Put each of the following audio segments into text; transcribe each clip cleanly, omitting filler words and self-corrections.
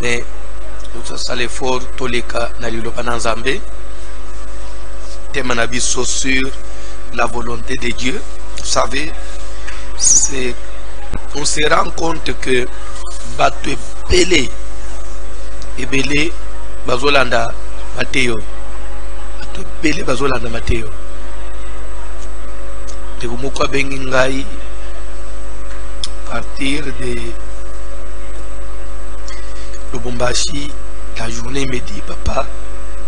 mais nous avons l'effort tous les cas dans le Zambé. Thème sur la volonté de Dieu. Vous savez, on se rend compte que Bato Belé et Belé Bazolanda Matteo. Bato Belé Bazolanda Matteo. De Gumukwa Bengingai, partir de Lubumbashi, la journée me dit papa,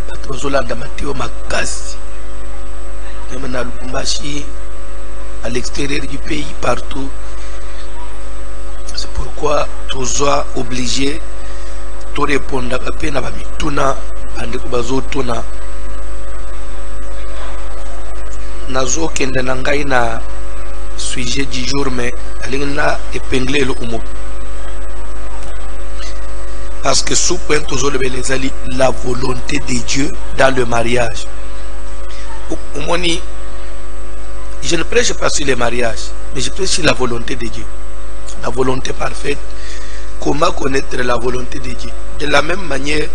Bato Bazolanda Matteo Makasi. Même à Lubumbashi, à l'extérieur du pays, partout. C'est pourquoi tu sois obligé de répondre à peine à Mituna, à Bazotuna. Nazo kende nangai na sujet du jour, mais alina épinglé le homo. Parce que sous point toujours les ali la volonté de Dieu dans le mariage. Je ne prêche pas sur les mariages, mais je prêche sur la volonté de Dieu. La volonté parfaite. Comment connaître la volonté de Dieu? De la même manière,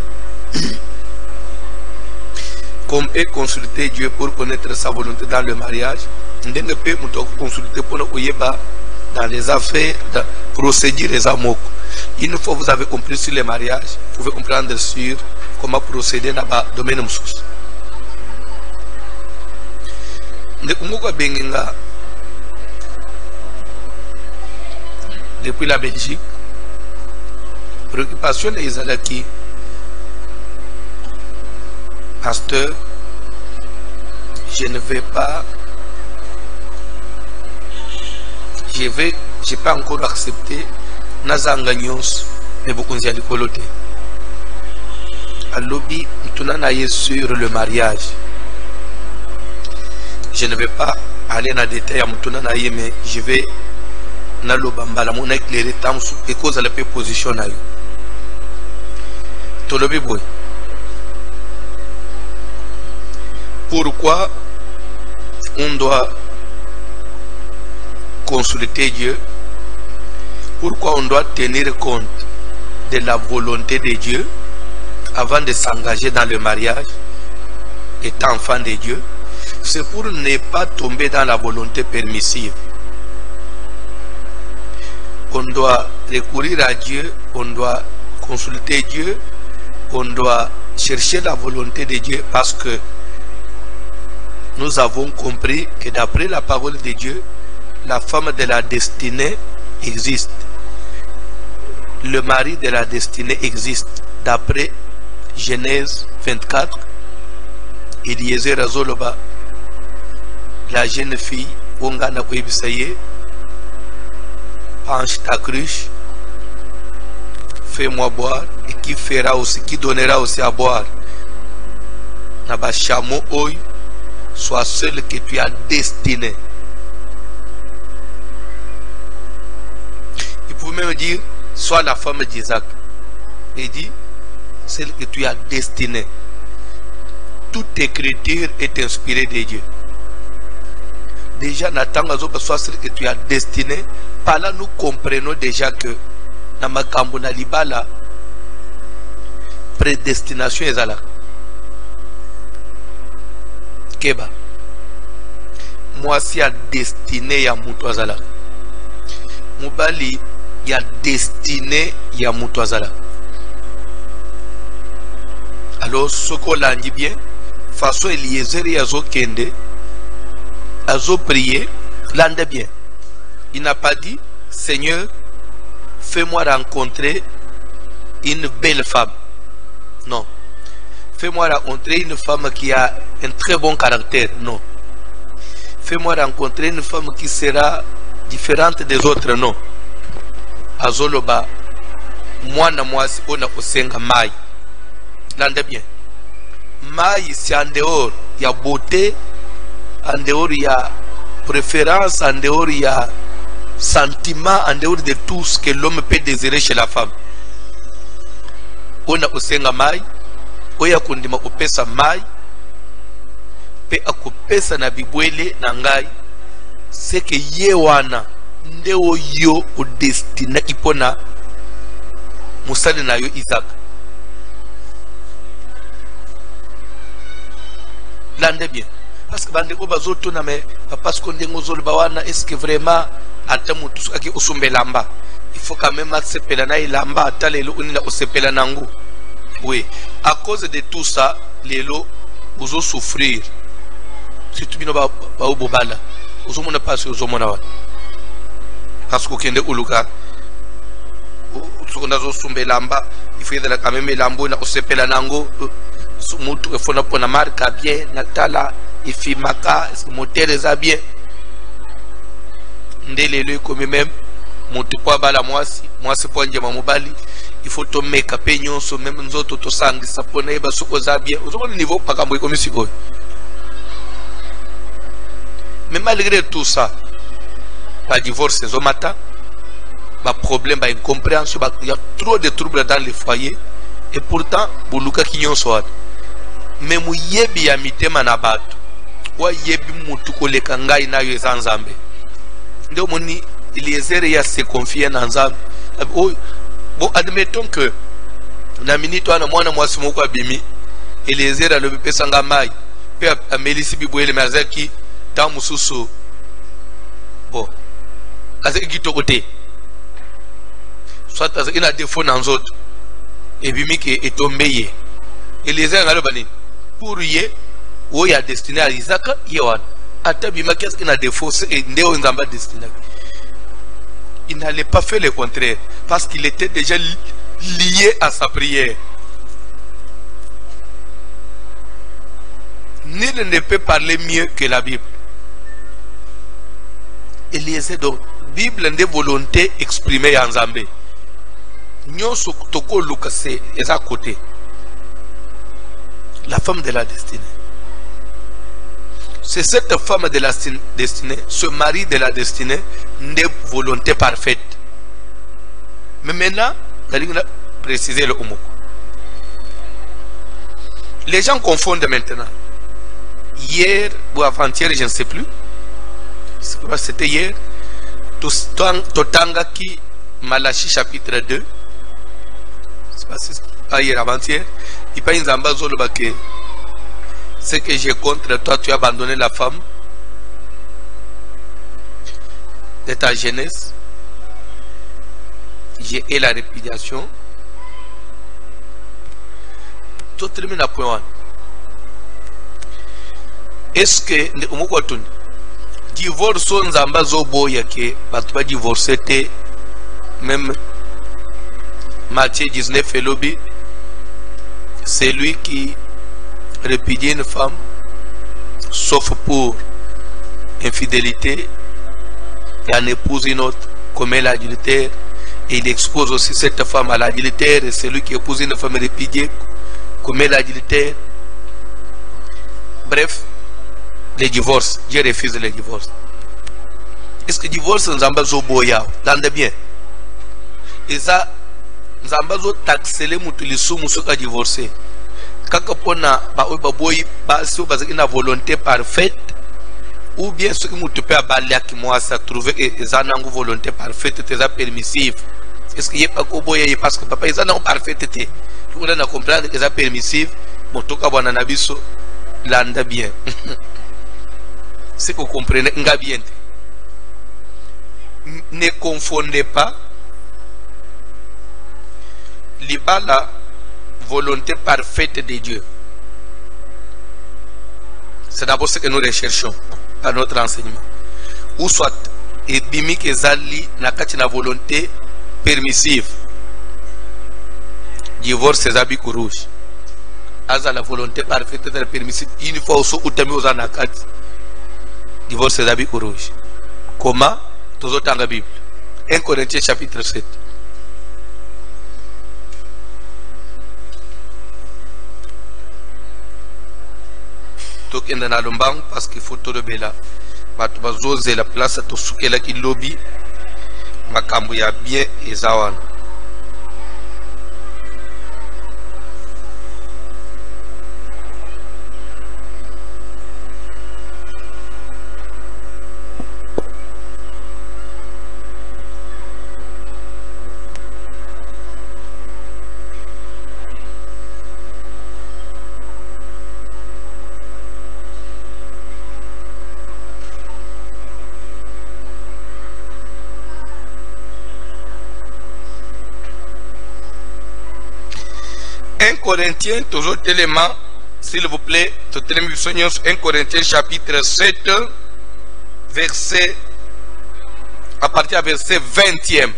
comme est consulter Dieu pour connaître sa volonté dans le mariage, on peut consulter pour dans les affaires, dans procédure les amours. Une fois que vous avez compris sur les mariages, vous pouvez comprendre sur comment procéder dans le domaine de sous. Depuis la Belgique, préoccupation des Izalaki, pasteur, je ne vais pas, j'ai pas encore accepté Nazanganyos, mais beaucoup de coloté. À lobby, nous sur le mariage. Je ne vais pas aller dans les détails à Moutona, mais je vais dans le Bambala, mon éclairé tam et cause à la position. Pourquoi on doit consulter Dieu? Pourquoi on doit tenir compte de la volonté de Dieu avant de s'engager dans le mariage, étant enfant de Dieu? C'est pour ne pas tomber dans la volonté permissive. On doit recourir à Dieu, on doit consulter Dieu, on doit chercher la volonté de Dieu parce que nous avons compris que d'après la parole de Dieu, la femme de la destinée existe. Le mari de la destinée existe. D'après Genèse 24, Eliezer Azoloba, la jeune fille, Ongana Kwebisaye, penche ta cruche, fais-moi boire, et qui fera aussi, qui donnera aussi à boire. Naba chameau oy, sois celle que tu as destiné. Il pouvait même dire, sois la femme d'Isaac. Il dit, celle que tu as destinée. Toute écriture est inspirée de Dieu. Déjà, Nathan, soit celle que tu as destinée. Par là, nous comprenons déjà que dans ma Kambona Libala, prédestination est là. Keba. Moi, si à destiné, ya Moutouazala. Moubali, ya destiné, ya Moutouazala. Alors, ce qu'on l'a dit bien, façon Eliezer et Azo Kende, Azo prié, l'ande bien. Il n'a pas dit, Seigneur, fais-moi rencontrer une belle femme. Non. Fais-moi rencontrer une femme qui a un très bon caractère. Non. Fais-moi rencontrer une femme qui sera différente des autres. Non. Azoloba, moi, si on a osenga mai. L'ande bien. Mai, c'est en dehors. Il y a beauté. En dehors, il y a préférence. En dehors, il y a sentiment. En dehors de tout ce que l'homme peut désirer chez la femme. On a osenga mai. Oya kundima kupesa mai. Pe akupesa na bibwele na ngai. Seke ye wana. Ndeo yo o destina ipona musali na yo Isaac. Lande bien. Parce que bande ko bazoto na me parce qu'on dengo zolo bawana est-ce que vraiment ata mutu aki usumbelamba il faut quand même accepter na ilamba ata lelo unina osepela nangu. Oui, à cause de tout ça, lelo uzo souffrir. Si tu bino ba obobala, uzo mona passe uzo mona wa. Parce que kende uluka uzo zo sumbelamba, il faut de quand même lambo na osepela nangu. Mutu efona pona marka bien natala ifimaka moteur eza bien ndelelo comme même mutu kwa bala mwasi po njema mobali il faut to make up nyonso même nzoto to sangisa pona eba soko za bien ozomona niveau pakambo ikomi sikoyo. Mais malgré tout ça pas divorce zomata ba problème ba incompréhension il y a trop de troubles dans les foyers et pourtant buluka kinyonso. Mais mu yebi ya mitema na bato wa yebi mutu koleka ngai na yo eza Nzambe ndio moni Eliezer ya se confier na Nzambe. Bon, admettons que na minute wana mwana mwasi moko abimi Eliezer alobi pesa nga mai pe amelisi bibwele mazaki ta mususu bon azeki kitoko te soit azeki na défaut na nzoto ebimi ke etombe ye Eliezer ngaloba nini pour ye o ya destiné à Isaac yewan atabima qu'est-ce qu'il a défaut et ndeo Nzamba destiné. Il n'allait pas faire le contraire parce qu'il était déjà lié à sa prière. Nul ne peut parler mieux que la Bible. Eliezer donc Bible de volonté exprimée en Nzambe. Nyonso toko lukase eza côté. La femme de la destinée. C'est cette femme de la destinée, ce mari de la destinée, de volonté parfaite. Mais maintenant, on va préciser le homo. Les gens confondent maintenant. Hier ou avant-hier, je ne sais plus. C'était hier. Totangaki Malachi chapitre 2. C'est pas hier, avant-hier. Il pas une zambazolo baké. Ce que j'ai contre toi, tu as abandonné la femme de ta jeunesse. J'ai eu la répudiation. Tout termine à point. Est-ce que le divorce on zambazo boya que tu vas divorcer même Matthieu 19 et lobby. C'est lui qui répudie une femme, sauf pour infidélité, et en épouse une autre, commet l'adultère, et il expose aussi cette femme à l'adultère, et celui qui épouse une femme répudiée, commet l'adultère. Bref, les divorces, Dieu refuse les divorces. Est-ce que le divorce, nous avons besoin de bien? Et ça, nous avons besoin d'accélérer les divorcer. Kaka pona ba boy ba so ba ina volonté parfaite ou bien ce que mutu pe abali akimwa sa trouver ezana ngo volonté parfaite te za permissive. Est-ce que yepa ko boye parce que papa ezana ngo parfaite te tu na comprendre que za permissive motoka bwana na biso landa bien. C'est que vous comprenez nga bien. Ne confondez pas libala volonté parfaite de Dieu. C'est d'abord ce que nous recherchons à notre enseignement. Ou soit, et bimik ezali nakati na volonté permissive. Divorce ezabi rouge. Aza la volonté parfaite de la permissive. Une fois aussi utami oza nakati. Divorce ezabi rouge. Comment? Tous autres dans la Bible. 1 Corinthiens chapitre 7. Tokenda na lombangu parce qu'il faut tout rebela batu bazoze la place to sukela ki lobby makambo ya bien ezawana Corinthiens, toujours tellement, s'il vous plaît, 1 Corinthiens chapitre 7, verset, à partir du verset 20e.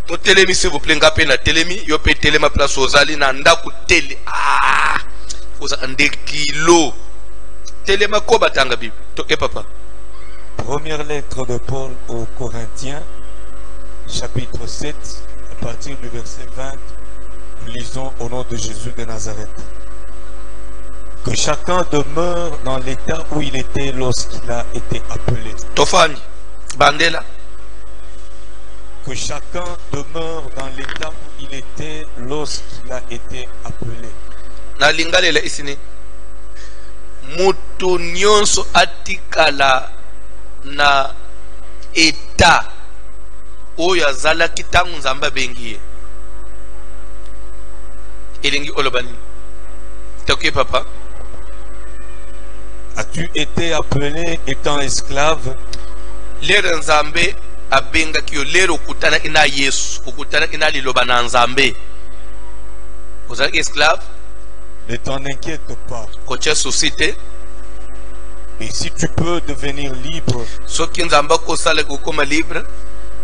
To telemi s'il vous plaît, ngapé na telemi, yo pe telema place ozali na ndaku tele. Ah! Oza ande kilo. Telema ko batanga Bible. To papa. Première lettre de Paul aux Corinthiens, chapitre 7, à partir du verset 20, nous lisons au nom de Jésus de Nazareth. Que chacun demeure dans l'état où il était lorsqu'il a été appelé. Tofani, Bandela. Que chacun demeure dans l'état où il était lorsqu'il a été appelé. Na lingalela isini. Mutu nyonso atikala na eta oyo azalaki ntango Nzambe abengi ye. Elingi olobani. Toke papa. As-tu été appelé étant esclave? Lero Nzambe abenga kiyo lero okutana ina Yesu, okutana ina liloba na Nzambe. Ozalaki esclave? Ne t'en inquiète pas. Koche société. Et si tu peux devenir libre, Soki Nzambe akosala okoma libre,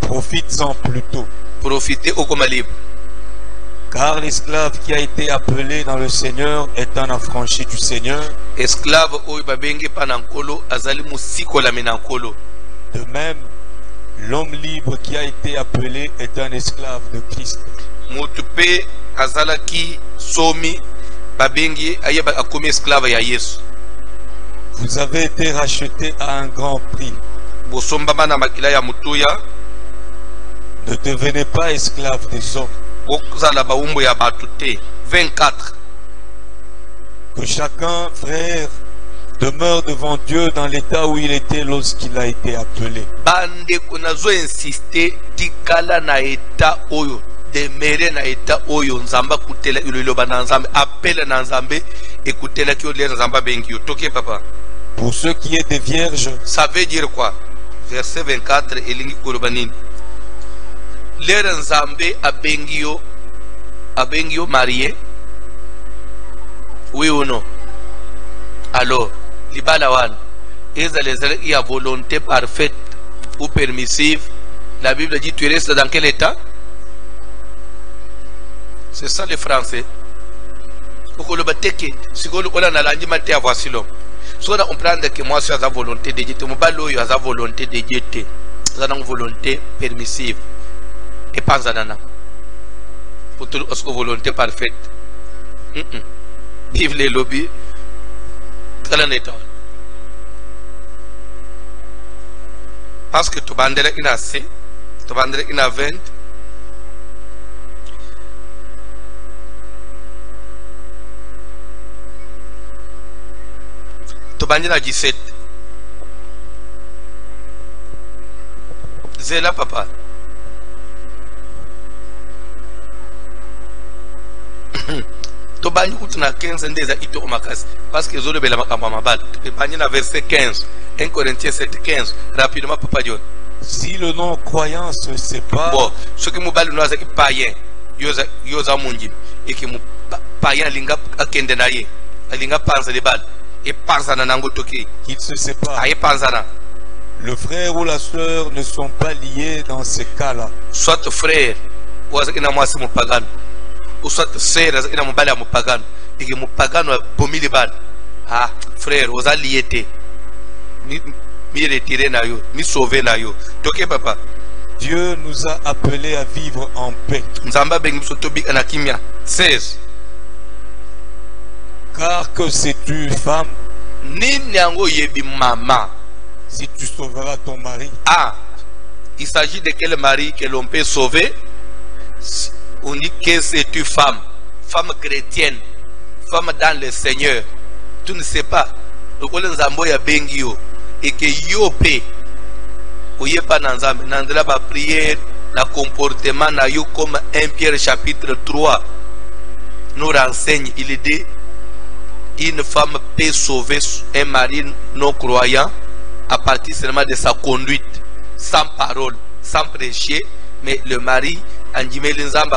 profite-en plutôt. profitez okoma libre. Car l'esclave qui a été appelé dans le Seigneur est un affranchi du Seigneur. Esclave oyo babenge pa na nkolo azali musikola me na nkolo. De même, l'homme libre qui a été appelé est un esclave de Christ. Mutu pe azalaki somi babengi ayeba akomi esclave ya Yesu. Vous avez été rachetés à un grand prix. Bosombama na makila ya mutuya. Ne devenez pas esclave des hommes. Bozala baumbo ya batu te. 24. Que chacun, frère, demeure devant Dieu dans l'état où il était lorsqu'il a été appelé. Bande kunazo insister tikala na eta oyo. Demere na eta oyo Nzamba kutela iloba na Nzambe. Appelle na Nzambe ekutela ki ole Nzamba bengi yo. Toke papa. Pour ce qui est des vierges, Ça veut dire quoi? Verset 24 elingi kolobanini. Lere Nzambe abengi yo marié. Oui ou non? Alors, libala wana il y a volonté parfaite ou permissive. La Bible dit tu restes dans quel état? C'est ça le français. Okoloba teke sikolo ola na lanji mate ya voici l'homme. So on prend que moi c'est la volonté de Dieu. Mo balo yo za volonté de Dieu te. Ça une volonté permissive. Et pas zanana. Pour tout une volonté parfaite. Vive les lobbies. Parce que tu bandera ina C, tu bandera ina 20. Tu bandera 17. Zela papa. To banyi kutuna 15 ndeza ito omakasi parce que zolo bela makamba mabal to banyi na verset 15 1 Corinthiens 7:15 rapidement papa John. si le non-croyant se sépare, Bon, ce qui mobile nous a païen yoza mungi et qui païen linga akende na ye linga panza de bal et panza na nango toki qu'il se sépare. aye panza na Le frère ou la sœur ne sont pas liés dans ces cas-là. soit frère waza ina mwasi mupagano ou soit sœur ina mobile ya mupagano et que mupagano bomili bal ah frère oza liete mi retirer na yo mi sauver na yo toke papa. Dieu nous a appelés à vivre en paix. Nzamba bengi sotobi na kimia 16. Car que sais-tu, femme, Nini yango yebi mama. si tu sauveras ton mari? Ah, il s'agit de quel mari que l'on peut sauver? On dit que c'est-tu femme, femme chrétienne, femme dans le Seigneur. Tu ne sais pas. Donc on nzambo ya bengi yo et que yo pe oye pa nzambe nandela ba prière na comportement na yo comme 1 Pierre chapitre 3 nous renseigne. Il dit une femme peut sauver un mari non croyant à partir seulement de sa conduite, sans parole, sans prêcher, mais le mari, à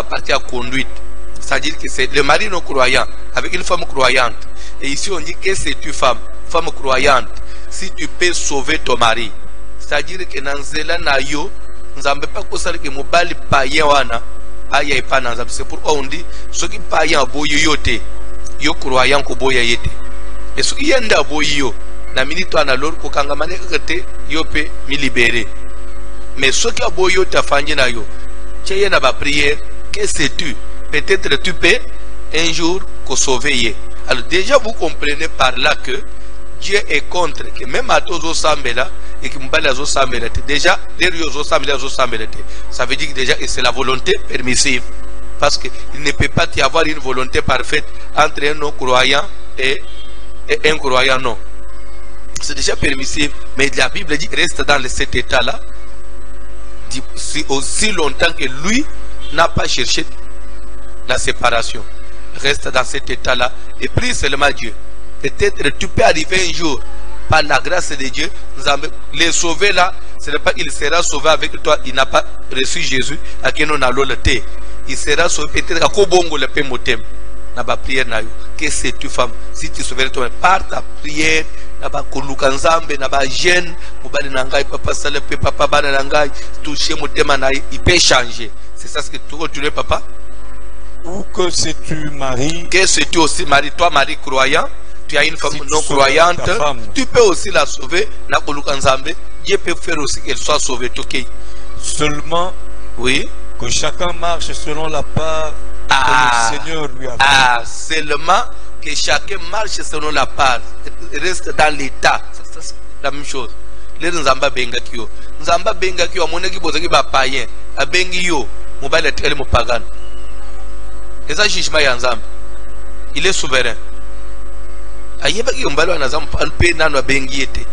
partir de la conduite, C'est-à-dire que c'est le mari non croyant avec une femme croyante. Et ici on dit que c'est une femme croyante. Si tu peux sauver ton mari, c'est-à-dire que dans zela na yo, nzambe pas kosala que mobali païen wana aya epa na nzambe. C'est pourquoi on dit ceux qui païen boyo yote, yo croyant ko boya yete. Et ceux qui yenda boyo na minito ana lor ko kangamane kete yo pe mi libérer. Mais ceux qui aboyo ta fangi na yo, tcheye na ba prière, que sais-tu? Peut-être tu peux un jour ko sauver. Alors déjà vous comprenez par là que Dieu est contre, que même à tous os sambela et que mbala zo sambela déjà derrière zo sambela ça veut dire que déjà c'est la volonté permissive, parce que il ne peut pas y avoir une volonté parfaite entre un non croyant et un croyant. Non, c'est déjà permissible, mais la Bible dit reste dans cet état là aussi longtemps que lui n'a pas cherché la séparation. Reste dans cet état là et prie seulement Dieu. Peut-être tu peux arriver un jour par la grâce de Dieu, les sauver là, ce n'est pas qu'il sera sauvé avec toi, il n'a pas reçu Jésus à qui non allons le thé. Il sera sauvé peut-être à Kobongo le Pémotem. N'a pas prière na yo. Que c'est tu femme, si tu sauves toi par ta prière, n'a pas koluka nzambe, n'a pas gêne, mobali nangai papa sale papa bana nangai, toucher mon thème naï, il peut changer. C'est ça ce que tu continues papa. Ou que c'est-tu mari? Que c'est-tu aussi mari, toi mari croyant? Tu as une femme non croyante, tu peux aussi la sauver. Dieu peut faire aussi qu'elle soit sauvée. Seulement, oui, que chacun marche selon la part que le Seigneur lui a fait. Seulement que chacun marche selon la part, reste dans l'état. C'est la même chose. Les Nzamba benga kyo, Nzamba benga kyo, amoneki bozaki ba païen, a bengi yo, mobile tele mo pagan. Et ça jugement ya Nzamba. Il est souverain. Ayeba ki yombalo anazam pe nano bengi ete.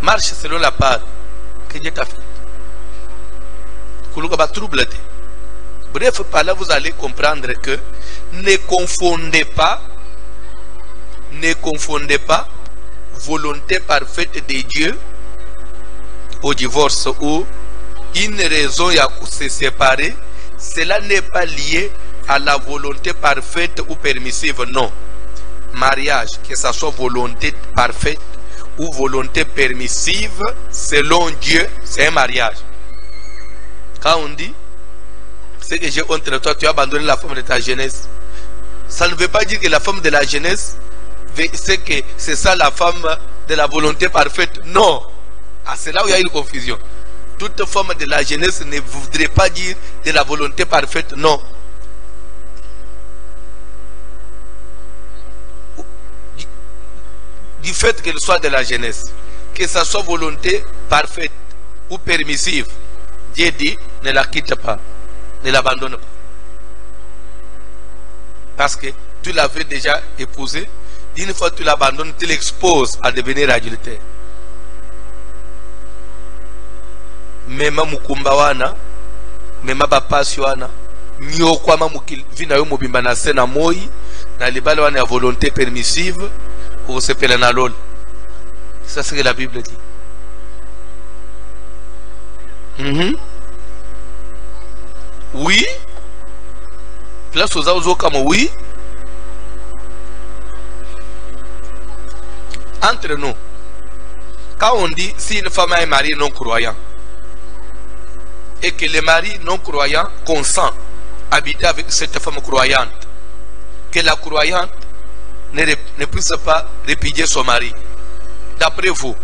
Marche selon la part que Dieu t'a fait. Kuluka ba trouble te. Bref, par là vous allez comprendre que ne confondez pas volonté parfaite de Dieu au divorce ou une raison à se séparer. Cela n'est pas lié à la volonté parfaite ou permissive, non. Mariage, que ce soit volonté parfaite ou volonté permissive, selon Dieu, c'est un mariage. Quand on dit, c'est que j'ai contre toi, tu as abandonné la femme de ta jeunesse. Ça ne veut pas dire que la femme de la jeunesse, c'est que c'est ça la femme de la volonté parfaite. Non. C'est là où il y a une confusion. Toute femme de la jeunesse ne voudrait pas dire de la volonté parfaite. Non. Du fait qu'elle soit de la jeunesse, que ça soit volonté parfaite ou permissive, Dieu dit, ne la quitte pas, ne l'abandonne pas. Parce que tu l'avais déjà épousée, une fois que tu l'abandonnes, tu l'exposes à devenir adultère. Même mukumba wana, même bapasi wana, nyokwa vina yo mobimba na sena moi, na libala wana ya volonté permissive, ou se pele na lol. C'est ce que la Bible dit. Oui. Place aux autres comme oui. Entre nous, quand on dit si une femme a un mari non croyant et que le mari non croyant consent à habiter avec cette femme croyante, que la croyante ne puisse pas répudier son mari. D'après vous,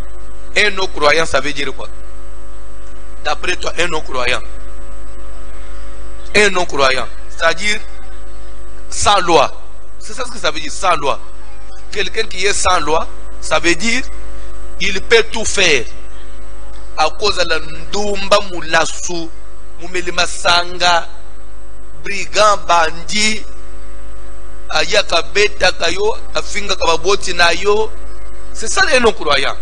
un non-croyant, ça veut dire quoi? D'après toi, un non-croyant. Un non-croyant, c'est-à-dire sans loi. C'est ça ce que ça veut dire, sans loi. Quelqu'un qui est sans loi, ça veut dire il peut tout faire. À cause de la ndumba moulassou, moumelima sanga, brigand, bandit, ayaka beta kayo, afinga kababoti na yo. C'est ça les non-croyants.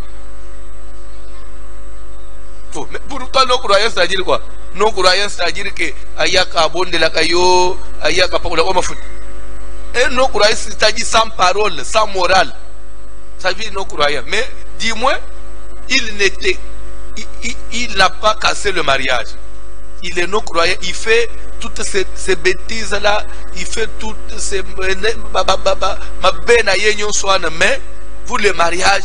Mais pour toi, non-croyant, c'est-à-dire quoi? Non-croyant, c'est-à-dire que ayaka abonde la kayo, ayaka paoula oma foot. Et non-croyant, c'est-à-dire sans parole, sans morale. Ça veut dire non-croyant. Mais dis-moi, il n'a pas cassé le mariage. Il est non-croyant, il fait toutes ces bêtises-là, il fait toutes ces... Mais pour le mariage,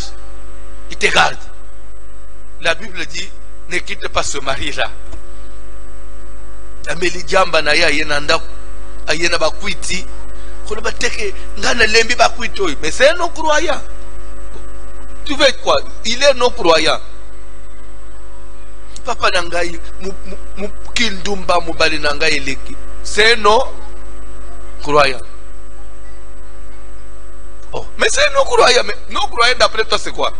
il te garde. La Bible dit, ne quitte pas ce mari-là. Ameli jamba na ya yenanda ayena bakwiti ko ba teke ngana lembi bakwito mais c'est non croyant. Tu veux quoi? Il est non croyant. Papa nangai mu kindumba mubali nangai leki. C'est non croyant. Oh, mais c'est non croyant, mais non croyant d'après toi c'est quoi?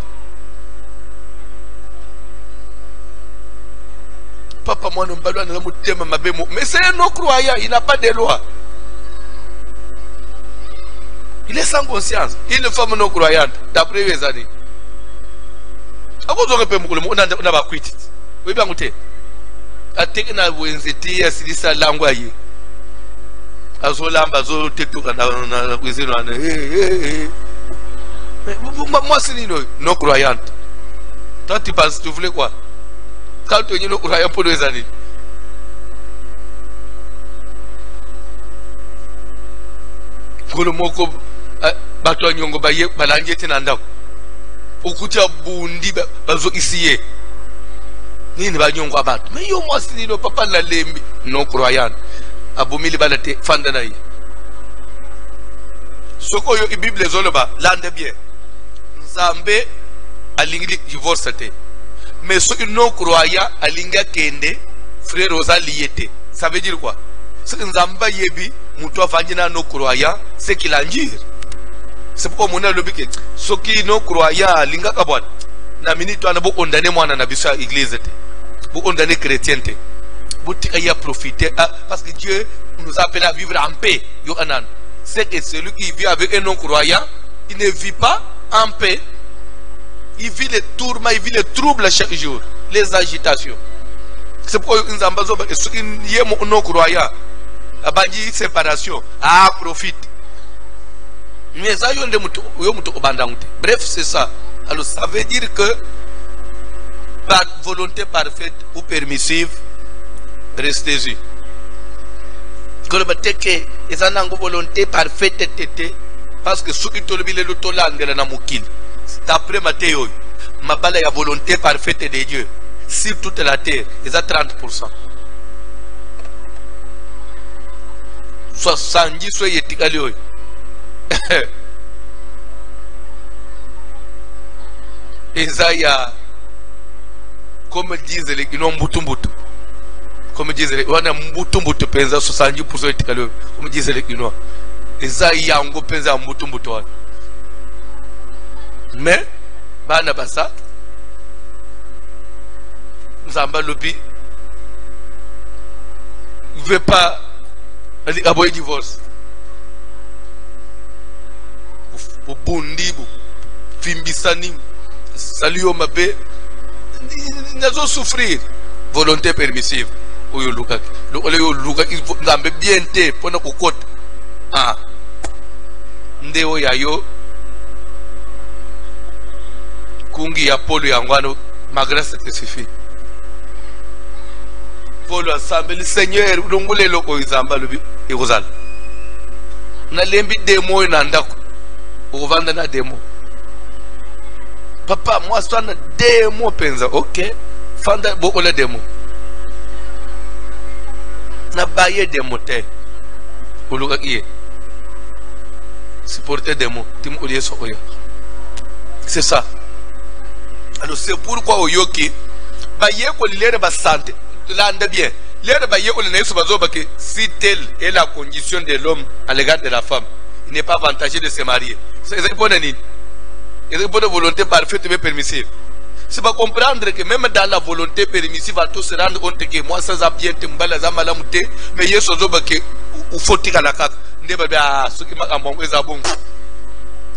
Papa moi non balou na mutema mabemo, mais c'est un non-croyant, il n'a pas de loi. Il est sans conscience. Il est une femme non-croyante d'après les années. A vous aurez pu me dire on a pas quitté. Oui bien écoutez. A tekna wenzeti ya silisa langu aye. Azolamba zo tetuka na cuisine na mais moi c'est non croyante. Toi tu penses tu voulais quoi? Quand tu es croyant pour 2 années. Kolo moko bato nyongo baye balangeti na ndako. Okutia bundi bazo isiye. Nini ba nyongo abato. Mais yo moi si no papa la lembi non croyant. Abomili balate fanda na yi. Soko yo Bible zoloba lande bien. Nzambe alingi divorce te. Mais ceux qui non croyants, alinga kende, frère Rosa liété. Ça veut dire quoi? Ce que Nzamba yebi, moutoua fandina non croyant, c'est qu'il endure. C'est pourquoi mon lobby que ceux qui non croyants, alinga kabouan. Na minute on a beaucoup condamné moi na nabisa église. Beaucoup condamné chrétien. Beaucoup y a profité parce que Dieu nous appelle à vivre en paix. C'est que celui qui vit avec un non croyant, il ne vit pas en paix. Il vit les tourments, il vit les troubles chaque jour, les agitations. C'est pourquoi nous avons ceux qui non croyants, abandonné séparation, profite. Mais ça, bref, c'est ça. Alors ça veut dire que par volonté parfaite ou permissive, restez-y. Que ils ont une volonté parfaite, parce que ceux qui ont le toland de la namukil. D'après Matthéo, ma balle a volonté parfaite de Dieu sur toute la terre, ils ont 30%. 70 soyez étiquetés. Isaïa, comme disent les qui n'ont mbutumbutu, comme disent les on a mbutumbutu pensa 70% étiquetés, comme disent les qui n'ont. Isaïa on go pensa mbutumbutu. Mais, bana basa, Nzamba Lobi ne veut pas avoir un divorce. Au bondi, fimbisani, salut au mabé, n'a pas souffrir. Volonté permissive. Oyo Luka, il faut bien te pour nos côtes. Ah, ndeo yayo. Kungi ya Paul Yangwano, ma grâce te suffit. Paul ensemble, le Seigneur, nous voulons le Koizamba, le Rosal. Na lembi démo et nandako. Ou vendre na démo. Papa, moi, je suis démo penza. Ok. Fanda beaucoup de démo. Na baye démo te. Ou luka kiye. Supporter démo. Tim oulié soya. C'est ça. Alors c'est pourquoi au yoki ba yeko lere ba santé lande bien lere ba yeko ne so bazo que si telle est la condition de l'homme à l'égard de la femme, il n'est pas avantagé de se marier. C'est bon nini. Il y a une bonne volonté parfaite mais permissive. C'est pas comprendre que même dans la volonté permissive à tout se rendre compte que moi sans bien te mbala za malamute mais yeso zo ba que ou faut tika la kaka ndeba ba ce qui m'a ambongo za bongo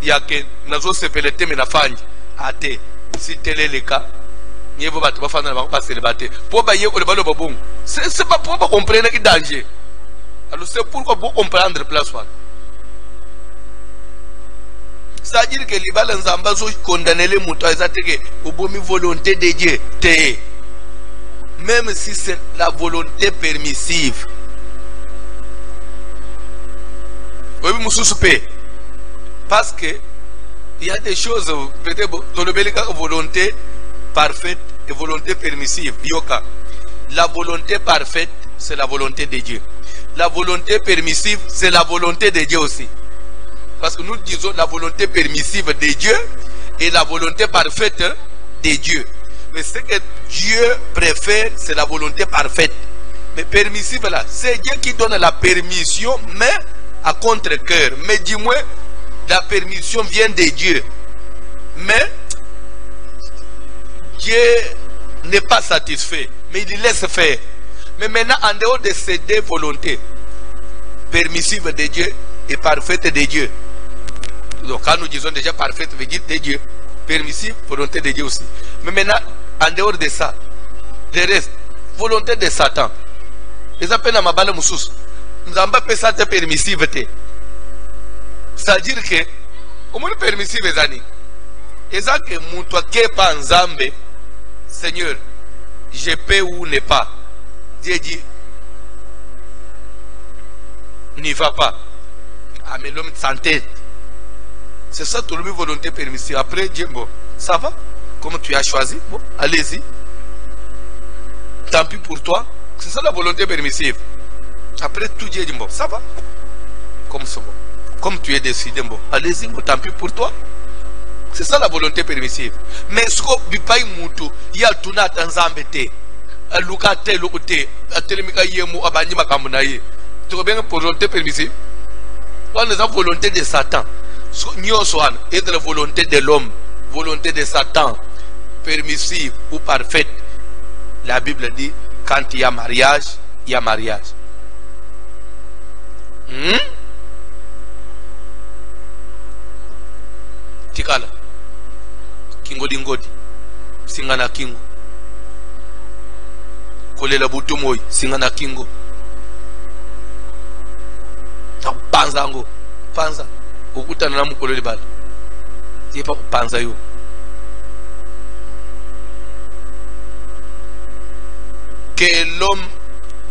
ya que nazo se pelete mais na fanyi ate. Si tel est le cas, il faut pas célibataire. Pour bailler le ballon bon, c'est pas pour comprendre le danger. Alors c'est pourquoi vous comprendre place one. C'est-à-dire que les balles en zamba sont condamnés les moutons à que au bon volonté de Dieu. Même si c'est la volonté permissive, Parce que il y a des choses, peut-être, dans le volonté parfaite et volonté permissive. Yoka. La volonté parfaite, c'est la volonté de Dieu. La volonté permissive, c'est la volonté de Dieu aussi. Parce que nous disons la volonté permissive de Dieu et la volonté parfaite de Dieu. Mais ce que Dieu préfère, c'est la volonté parfaite. Mais permissive là, c'est Dieu qui donne la permission, mais à contre-cœur. Mais dis-moi, la permission vient de Dieu. Mais Dieu n'est pas satisfait. Mais il laisse faire. Mais maintenant, en dehors de ces deux volontés, permissive de Dieu et parfaite de Dieu. Donc quand nous disons déjà parfaite, veut dire de Dieu. Permissive, volonté de Dieu aussi. Mais maintenant, en dehors de ça, le reste, volonté de Satan. Les appels à ma balle moussous. Nous n'avons pas cette permissivité. C'est-à-dire que, comment permissive les années? Et ça que mon toi qui est pas en Zambé, Seigneur, je peux ou ne pas. Dieu dit, n'y va pas. Ah, mais l'homme santé. C'est ça tout le volonté permissive. Après, Dieu, bon, ça va. Comme tu as choisi, bon, allez-y. Tant pis pour toi. C'est ça la volonté permissive. Après tout, Dieu dit, bon, ça va. Comme c'est bon. Comme tu es décidé, bon, allez-y, bon, tant pis pour toi. C'est ça la volonté permissive. Mais ce qu'on ne peut pas il y a tout le temps embêté. Luka te lukote atelemika yemu abandi makambo na ye. Tu vois bien volonté permissive. On a la volonté de Satan. Nyosoan est la volonté de l'homme, volonté de Satan, permissive ou parfaite. La Bible dit quand il y a mariage, il y a mariage. Tikala kingo dingodi singana kingo kolela butumoy singana kingo panza ngo panza ukutana na mukoleli bala yepa panza yo que l'homme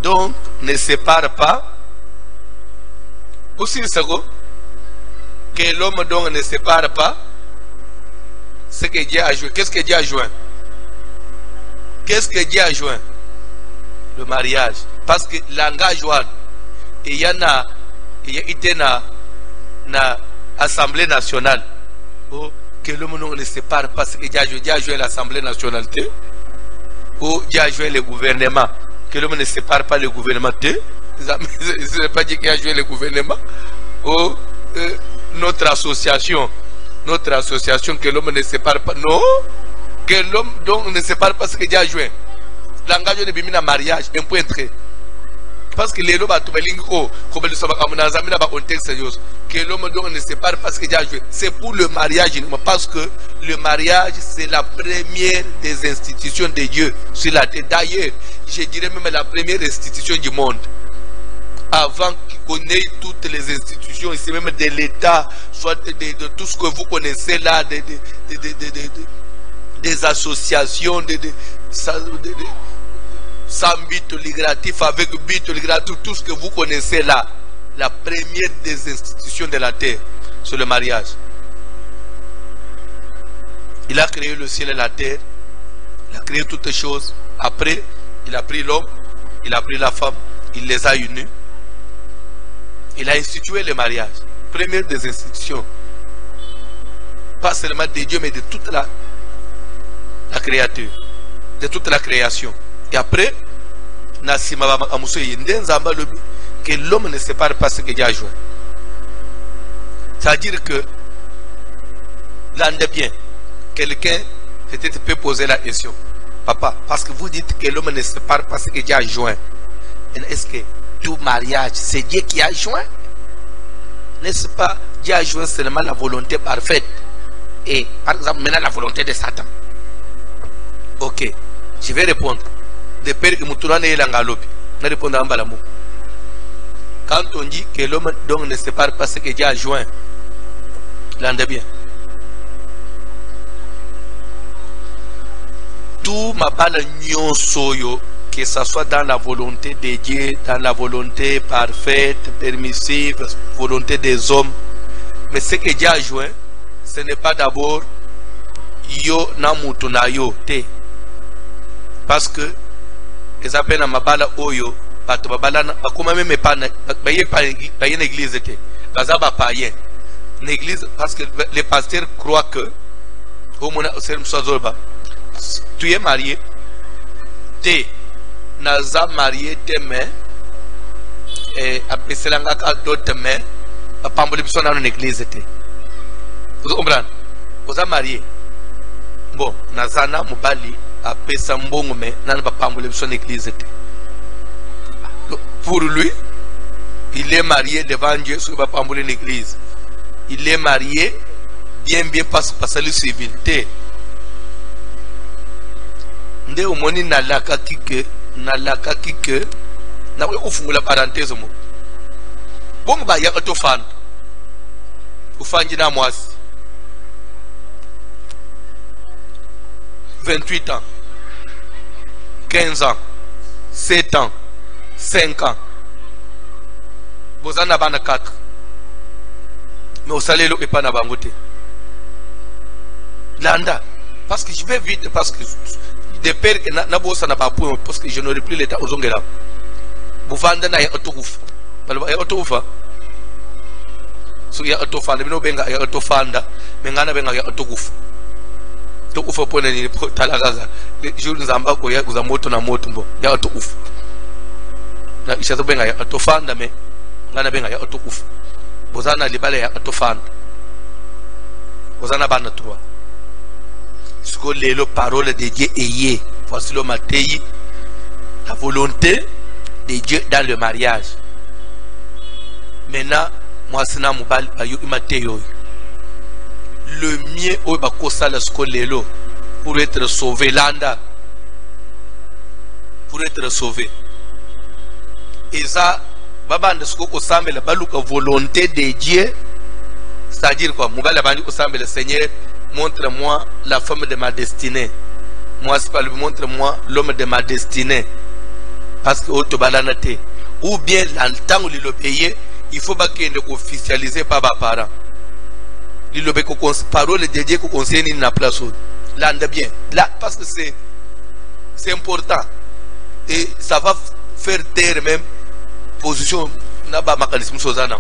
donc ne sépare pas aussi sago que l'homme donc ne sépare pas ce que Dieu a joué. Qu'est-ce que Dieu a joint? Qu'est-ce que Dieu a joint? Le mariage. Parce que l'engagement, il y en a, il y a été na Assemblée nationale. Oh, que l'homme ne sépare pas ce que Dieu a joué. Dieu a joué l'Assemblée nationale. Ou Dieu a joué le gouvernement. Que l'homme ne sépare pas le gouvernement. Ce n'est pas Dieu qui a joué le gouvernement. Ou notre association que l'homme ne sépare pas. Non, que l'homme donc ne sépare pas ce que Dieu a joué. L'engagement de bimina mariage, un point très. Parce que les hommes que l'homme donc ne sépare pas ce que Dieu a joué. C'est pour le mariage, parce que le mariage c'est la première des institutions de Dieu sur la terre. D'ailleurs, je dirais même la première institution du monde. Avant qu'on ait toutes les institutions, ici même de l'État, soit de tout ce que vous connaissez là, des associations, sans but lucratif, avec but lucratif, tout ce que vous connaissez là, la première des institutions de la terre, c'est le mariage. Il a créé le ciel et la terre, il a créé toutes les choses. Après, il a pris l'homme, il a pris la femme, il les a unis. Il a institué le mariage, première des institutions, pas seulement de Dieu, mais de toute la créature, de toute la création. Et après, que l'homme ne sépare pas ce que Dieu a joué. C'est-à-dire que, l'an de bien, quelqu'un peut-être peut poser la question, papa, parce que vous dites que l'homme ne sépare pas ce que Dieu a joint. Est-ce que tout mariage, c'est Dieu qui a joint? N'est-ce pas? Dieu a joint seulement la volonté parfaite. Et par exemple, maintenant la volonté de Satan. Ok, je vais répondre. De père que Moutourane est l'angalopi. Je réponds à Mbalamou. Quand on dit que l'homme donc ne sépare pas ce que Dieu a joint, l'en de bien. Tout ma balle nyon soyo que ça soit dans la volonté de Dieu, dans la volonté parfaite, permissive, volonté des hommes. Mais ce que Dieu a joint, ce n'est pas d'abord yo na mutu na yo te. Parce que les appels à mabala oyo, bato babala akoma même pas baye une église te. Baza ba païen. Une église parce que les pasteurs croient que au mona tu es marié, te naza marié te mais et apeselanga ka d'autres mais apamboli biso na une église te. Vous comprenez? Vous êtes marié. Bon, nazana mobali apesa mbongo mais nana apamboli biso na église te. Pour lui, il est marié devant Dieu sur apamboli l'église. Il est marié bien parce que civil te. Nde omoni nalaka kike na ufungula parenthèse mo. Bongo ba ya to fan. Ufanji na mwasi. 28 ans. 15 ans. 7 ans. 5 ans. Bozana bana 4. Mais au salaire et pas na bangote. Landa. Parce que je vais vite parce que de père que na bossa na pas point parce que je n'aurai plus l'état aux ongela. Buvanda na ya otokufa. Balo ya otokufa. So ya otofanda bino benga ya otofanda mengana benga ya otokufa. Tokufa pone ni talagaza. Jour nzamba ko ya kuza moto na moto mbo ya otokufa. Na ishazo benga ya otofanda me ngana benga ya otokufa. Bozana libale ya otofanda. Bozana bana 3. Ce que les paroles de Dieu ayez. Voici le matin, la volonté de Dieu dans le mariage. Maintenant, moi, c'est un mobile le mieux au bakosa la scolelo pour être sauvé landa. Pour être sauvé. Et ça, baba ndesco osambe la baluka volonté de Dieu. C'est-à-dire quoi? Mobile bandi osambe le Seigneur. Montre-moi la femme de ma destinée. Moi, c'est pas lui, montre-moi l'homme de ma destinée. Parce que autobalanate. Ou bien, dans le temps où il le payait, il faut pas qu'il ne officialise par mes parents. Il le paye parole de Dieu qu'on conseille dans la place. Là, on est bien. Là, parce que c'est important. Et ça va faire taire même position n'a pas mécanisme sozana.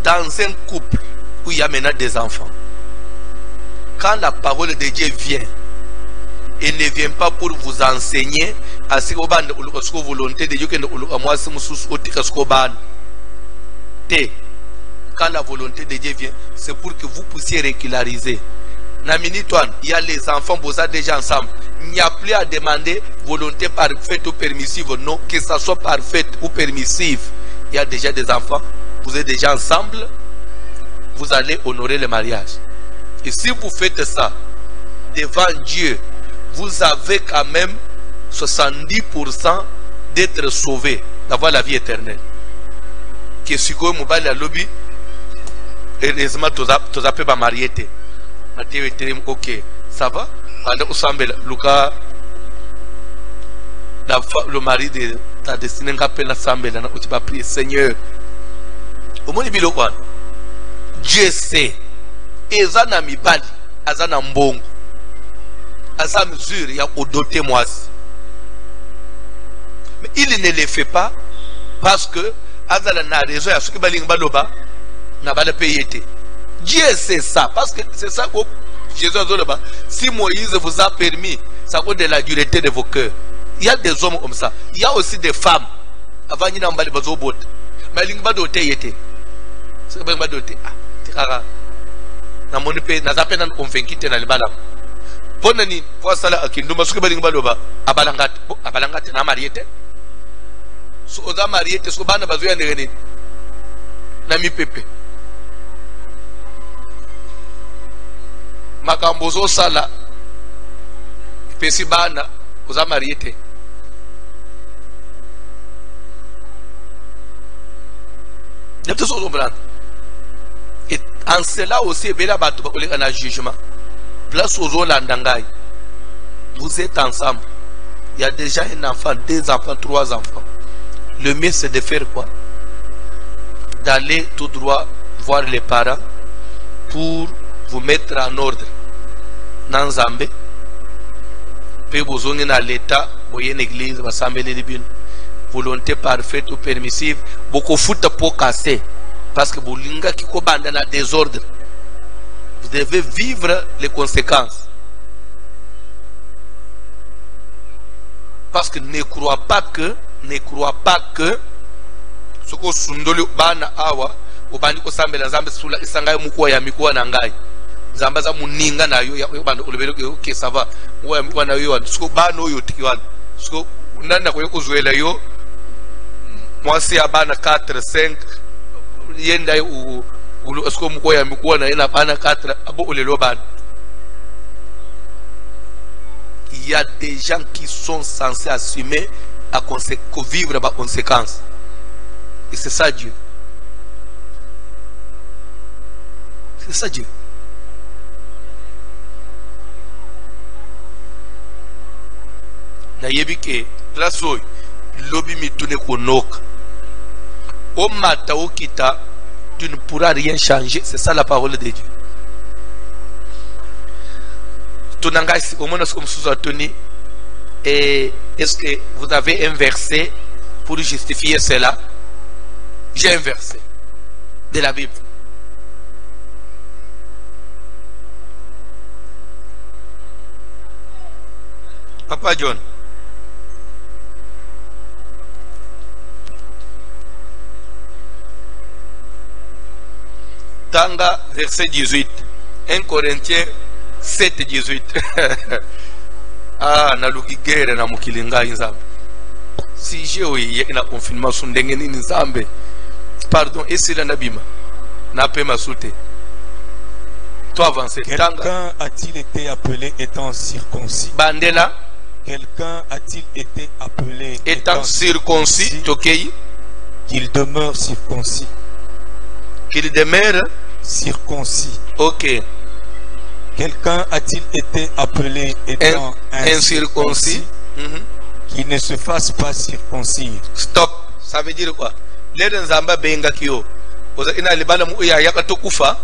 Dans un couple où il y a maintenant des enfants, quand la parole de Dieu vient, elle ne vient pas pour vous enseigner à ce que vous volonté de Dieu que moi quand la volonté de Dieu vient, c'est pour que vous puissiez régulariser. Il y a les enfants, vous êtes déjà ensemble. Il n'y a plus à demander volonté parfaite ou permissive. Non, que ça soit parfaite ou permissive. Il y a déjà des enfants, vous êtes déjà ensemble. Vous allez honorer le mariage. Et si vous faites ça devant Dieu, vous avez quand même 70% d'être sauvé, d'avoir la vie éternelle. Que si vous avez la lobby, heureusement, tu as pas marié. Ok, ça va? Le mari de ta destinée, tu vas prier, Seigneur. Au moins, il Dieu sait. Ezana mibali, azana mbongo. Aza mesure ya odoté moi. Mais il ne le fait pas parce que azala na raison ya ce que baling baloba na bala payete. Dieu sait ça parce que c'est ça que Jésus a dit. Si Moïse vous a permis, ça cause de la dureté de vos cœurs. Il y a des hommes comme ça. Il y a aussi des femmes. Avant il y a un bali bazo bot. Mais ling badoté yete. Ce que badoté. Ah, na moni pe na zapena convaincu te na libala pona ni kwa sala akinduma suke balinga baloba abalangate na mariete so oza mariete so bana bazoya ndenge na mipepe makambo zo sala pesi bana oza mariete n'importe so comprendre. Et en cela aussi, un jugement. Place aux Olandangai. Vous êtes ensemble. Il y a déjà un enfant, 2 enfants, 3 enfants. Le mieux c'est de faire quoi? D'aller tout droit voir les parents pour vous mettre en ordre. Dans Zambé, puis vous avez dans l'état, vous avez une église, vous avez une volonté parfaite ou permissive, beaucoup de pour casser. Parce que vous linga qui commande dans le désordre. Vous devez vivre les conséquences. Parce que ne crois pas que ce que sundoli bana awa ubandi ko sambela Nzambe sula isanga muko ya mikuwa na ngai Nzamba za muninga na yo ya banda ulebelo ke sava wo ya mikuwa na yo siko bana yo tikiwana siko nanda ko kuzwela yo mwasi ya bana 4 5 yenda u siko muko ya mikuwa na ina bana 4 abo ulelo bana. Il y a des gens qui sont censés assumer à vivre par conséquence. Et c'est ça Dieu. C'est ça Dieu. Nayebi ke traso lobi mitune konoka. Au mata au kita, tu ne pourras rien changer. C'est ça la parole de Dieu. Et est-ce que vous avez un verset pour justifier cela? J'ai un verset de la Bible. Papa John. Tanga verset 18. 1 Corinthiens 7, 18. Ah, naluki guerre na mukilinga Nzambe. Si j'ai na confinement sur ndenge nini Nzambe. Pardon, et c'est la nabima. Na pe masute. Toi avancer. Quelqu'un a-t-il été appelé étant circoncis? Bandela. Quelqu'un a-t-il été appelé étant circoncis? Tokei. Qu'il demeure circoncis. Qu'il demeure circoncis. Ok. Quelqu'un a-t-il été appelé étant incirconcis? Qu'il ne se fasse pas circoncis. Stop. Ça veut dire quoi? Les Nzamba benga kyo. Oza ina libala mu ya yakato kufa.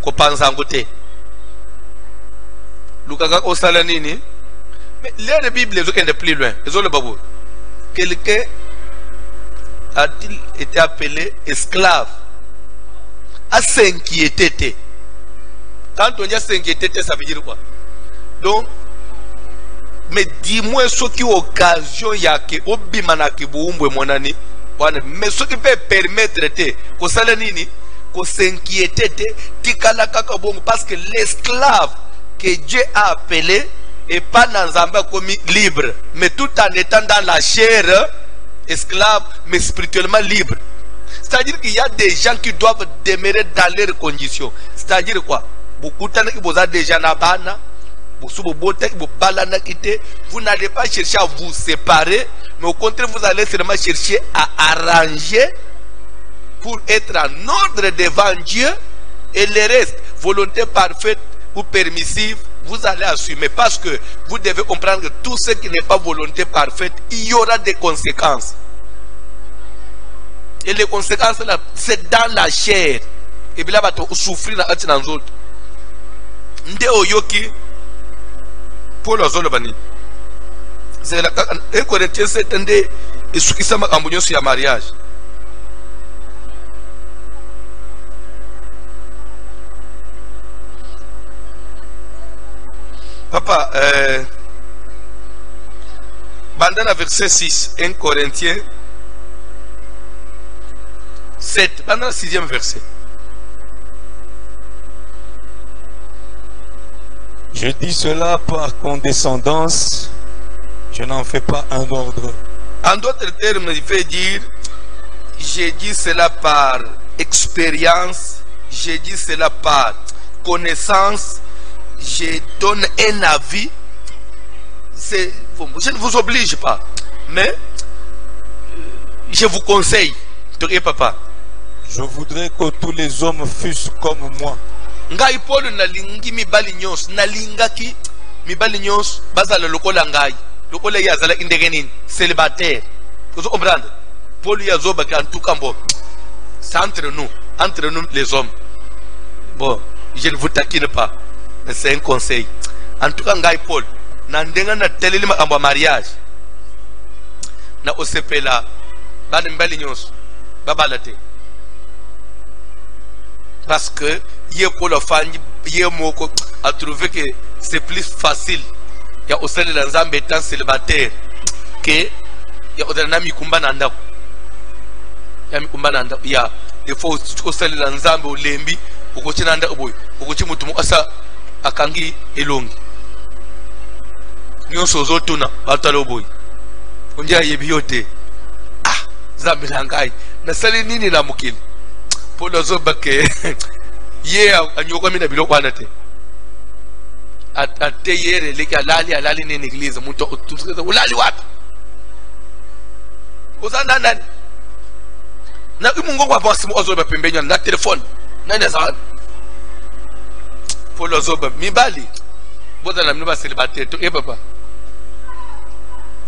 Ko panza ngote. Lukaka osala nini? Mais les Bible zo kende plus loin. Ezo le babo. Quelqu'un a-t-il été appelé esclave? À s'inquiéter. Quand on dit s'inquiéter, ça veut dire quoi? Donc, mais dis-moi ce qui occasion y'a que obimana ki buumbwe monani. Mais ce qui peut permettre que ça nini, que s'inquiéter, tikala kakabongo, parce que l'esclave que Dieu a appelé est pas dans Nzamba comme libre, mais tout en étant dans la chair esclave, mais spirituellement libre. C'est-à-dire qu'il y a des gens qui doivent demeurer dans leurs conditions. C'est-à-dire quoi? Beaucoup de gens qui ont déjà nabana, vous n'allez pas chercher à vous séparer, mais au contraire, vous allez seulement chercher à arranger pour être en ordre devant Dieu, et le reste, volonté parfaite ou permissive, vous allez assumer, parce que vous devez comprendre que tout ce qui n'est pas volonté parfaite, il y aura des conséquences. Et les conséquences là, c'est dans la chair. Et bien là, vous souffrez dans les autres. Nde oyoki Paul azolobani. C'est la 1 Corinthiens 7 nde esukisa makambo nyonso ya mariage. Papa, bandana verset 6, 1 Corinthiens 7, pendant le 6e verset. Je dis cela par condescendance, je n'en fais pas un ordre. En d'autres termes, il fait dire, j'ai dit cela par expérience, j'ai dit cela par connaissance, je donne un avis. Je ne vous oblige pas, mais je vous conseille, papa. Je voudrais que tous les hommes fussent comme moi. Ngai Paul nalingi mibali nyos, nalingaki mibali nyos bazala lokola ngai. le ole yazala indegenin célibataire. Vous comprenez? Paul yazoba en tout cas bon. C'est entre nous les hommes. Bon, je ne vous taquine pas, mais c'est un conseil. En tout cas, ngai Paul, nandenga na telelima amba mariage. Na osepela, bani mbali nyos, babalate. Parce que yé Paul a fanyi, yé moko a trouvé que c'est plus facile. Il y a aussi les gens étant célibataires que il y a des amis kumba nanda. Il y a des fois aussi les gens au lembi. Ukochi nanda boy ukochi mutumu asa akangi elongi nyonso zotuna batalo boy unja yebiyote zambilangai na sali nini na mukili polo zobake ye anyoko mina biloko anate ate yere leki alali nini église muntu ulali wapi uzanda nani na imungo kwa basi mu ozoba pembenya na telefone nani za polo zoba mibali boza na mniba célibataire to papa.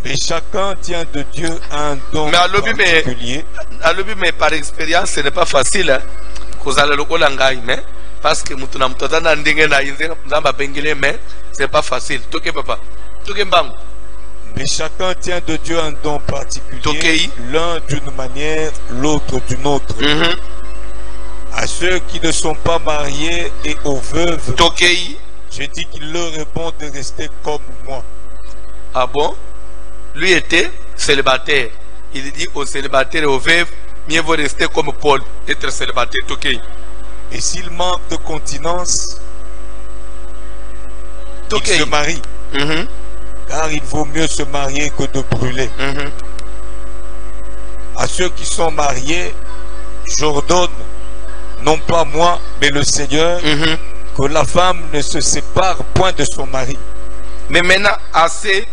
Mais chacun tient de Dieu un don particulier. Mais par expérience, ce n'est pas facile. Hein? Mais parce que c'est pas facile. Mais chacun tient de Dieu un don particulier, l'un d'une manière, l'autre d'une autre. À ceux qui ne sont pas mariés et aux veuves, je dis qu'il leur est bon de rester comme moi. Ah bon? Lui était célibataire. Il dit aux célibataires et aux veuves, mieux vaut rester comme Paul, être célibataire. Et s'il manque de continence, il se marie. Car il vaut mieux se marier que de brûler. À ceux qui sont mariés, j'ordonne, non pas moi, mais le Seigneur, que la femme ne se sépare point de son mari. Mais maintenant, assez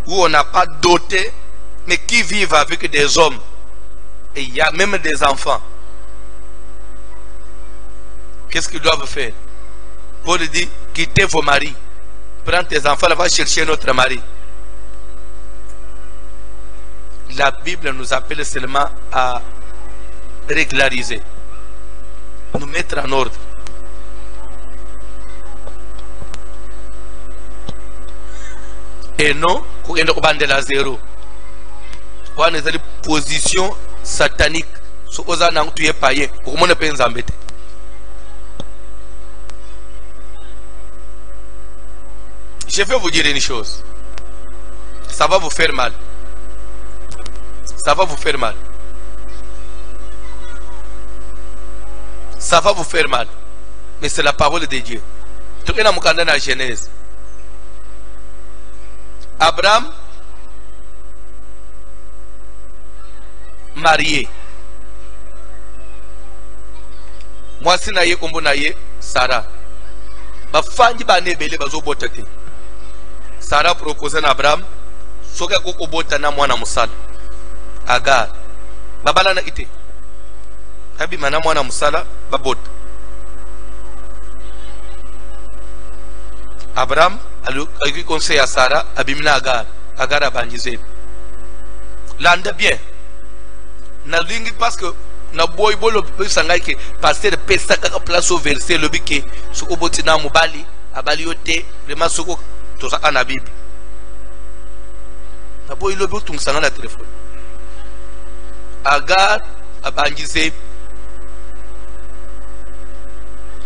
où on n'a pas doté, mais qui vivent avec des hommes. Et il y a même des enfants. Qu'est-ce qu'ils doivent faire? Paul dit, quittez vos maris. Prends tes enfants, va chercher notre mari. La Bible nous appelle seulement à régulariser, nous mettre en ordre. Et non, qu'on ait de zéro. On a une position satanique. Si on a un païen, comment on peut nous embêter? Je vais vous dire une chose. Ça va vous faire mal. Ça va vous faire mal. Ça va vous faire mal. Mais c'est la parole de Dieu. Tout le monde dans la Genèse. Abraham, marié. Moi, si naye kombo naye Sarah. Ba fanji ba nebele bazo botate. Sarah proposé à Abraham, soka koko bota na mwana musala. Agar. Babala na ite. Habi mana mwana musala babota. Abraham a eu conseil à Sarah, abimina Agar. Agar a banjizé. L'anda bien. Na lingi parce que na boy bolo sangay ke pasteur pesa kaka place au verset le bike soko botina mubali abali yote vraiment soko to saka na Bible. Na boy lo botum sanga na téléphone. Agar a banjizé.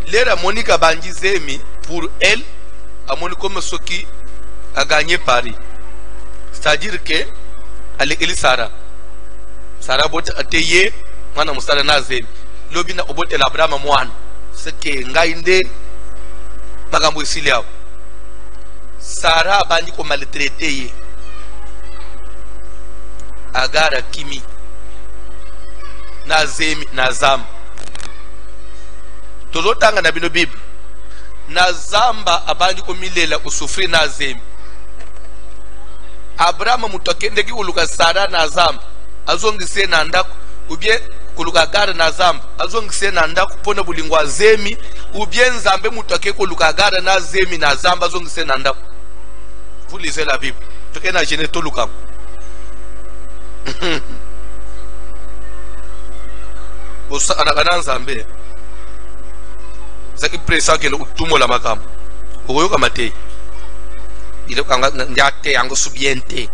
L'era Monica banjizé mi pour elle. Amoni comme ce qui a gagné Paris. C'est-à-dire que elle Sarah. Sarah bote ateye mwana musala nazemi. Lobi na obote la Abraham mwana. C'est que ngainde magambo isilia. Sarah bandi ko maltraité ye. Agara kimi. Nazemi nazam. Tozotanga na bino Bible. Nazamba abandi ko milela usufri nazemi. Abraham mutokende ki uluka Sarah nazamba azongise na ndako ubie kuluka gara nazamba azongise na ndako pona bulingwa zemi ubie nzambe mutoke kuluka gara na zemi nazamba azongise na ndako. Vous lisez la Bible. toke na gene toluka bosa anakana nzambe zaki presa ke utumo la makam oyo kamate ile kanga ndate yango subiente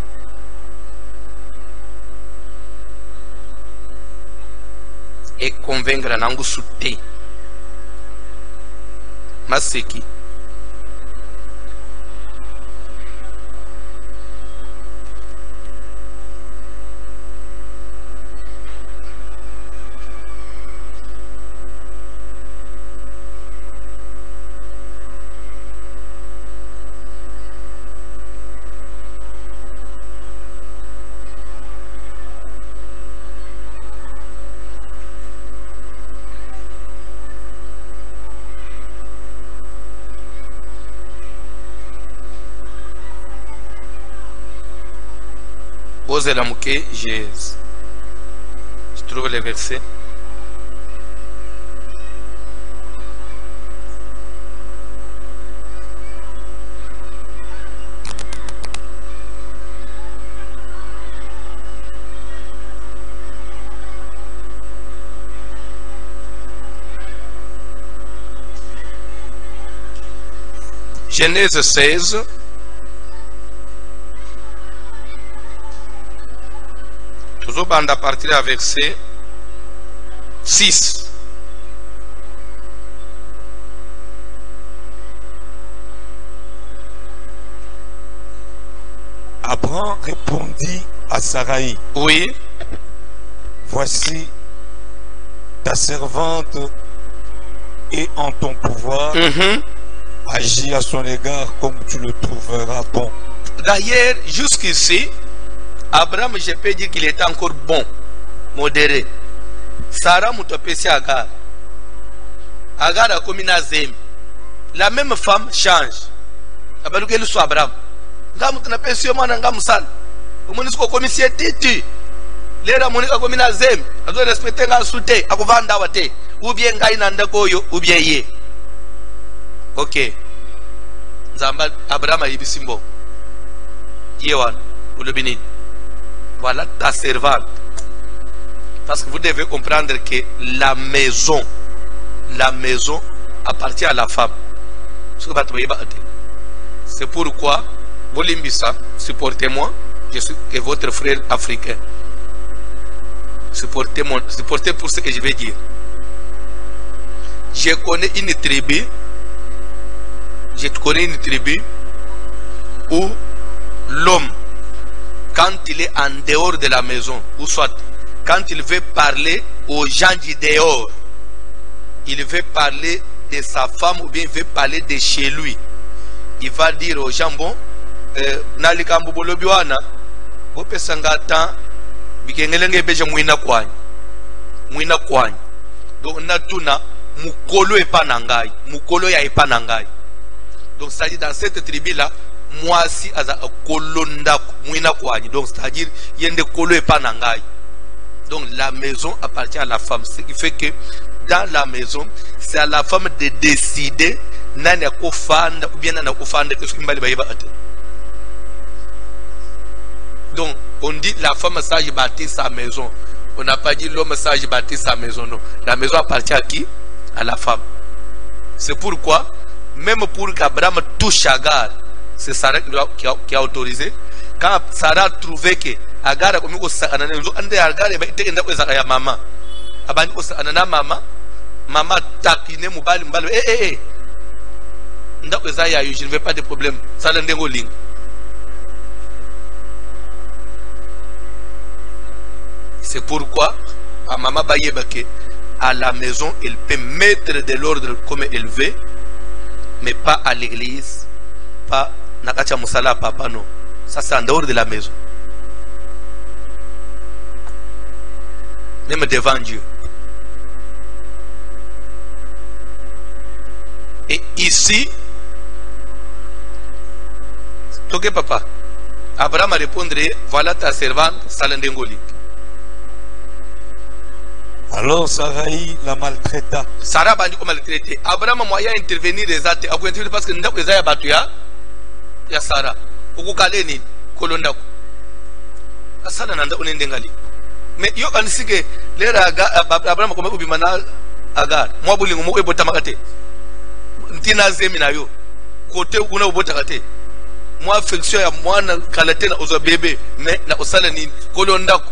e convaincre nangu sutte maseki Osez la mouquet, je trouve les versets. Genèse 16. Toujours à partir du verset 6. Abraham répondit à Sarai. Oui. Voici ta servante est en ton pouvoir. Agis à son égard comme tu le trouveras bon. D'ailleurs, jusqu'ici, Abraham, je peux dire qu'il était encore bon, modéré. Sarah Moutopesi Agar. Agar a commis Nazem. La même femme change. Abalou qu'elle soit Abraham. Ngam tuna pension mana ngam sal. Umunisko commissaire titi. Lera monika commis Nazem. Azo respecter nga soute akuvanda wate. Ou bien ngai nanda koyo ou bien ye. OK. Zamba Abraham a yibisimbo. Yewan ulubini. Voilà ta servante. Parce que vous devez comprendre que la maison appartient à la femme. C'est pourquoi, Bolimbissa, supportez-moi, je suis que votre frère africain. Supportez pour ce que je vais dire. Je connais une tribu où l'homme, quand il est en dehors de la maison, ou soit quand il veut parler aux gens du dehors, il veut parler de sa femme ou bien il veut parler de chez lui, il va dire aux gens, bon, nalikambu bolobiwana, bope sangata, bikengelenge beje mwina kwany. Donc natuna mukolo epanangai, mukolo ya epanangai. Donc c'est-à-dire dans cette tribu là, moi si aza kolonda mwina kwany. Donc c'est-à-dire yende kolo epanangai. Donc la maison appartient à la femme. Ce qui fait que dans la maison, c'est à la femme de décider nani akofanda ou bien nani akofanda qu'est-ce qu'il mbali bayiba ate. Donc on dit la femme sage bâtit sa maison. On n'a pas dit l'homme sage bâtit sa maison, non. La maison appartient à qui? À la femme. C'est pourquoi, même pour qu'Abraham touche Agar, c'est Sarah qui a autorisé. Quand Sarah a trouvé que Agar a commis au Sakana, Agar était un maman. Abani au Sakana, maman taquine Moubali Mbalo. Je ne veux pas de problème. Ça l'a déroulé. C'est pourquoi, à maman Bayebake, à la maison, elle peut mettre de l'ordre comme elle veut, mais pas à l'église, pas Nakacha Moussala Papa, non. Ça, c'est en dehors de la maison. Même devant Dieu. Et ici, ok papa, Abraham a répondu, voilà ta servante, Salandengoli. Alors Sarai la maltraita. Sarah bandi ko maltraité. Abraham moyen intervenir des actes. A intervenir parce que ndako ezaya batu ya Sarah. Ukukale nini? kolonda ko asana nanda unende ngali me yo kanisike lera Abraham ko makubi mana Agar mwa bulingo mo ebota makate ntina zemi na yo kote una ubota kate mwa affection ya mwana kalate na ozo bebe me na osala nini kolonda ko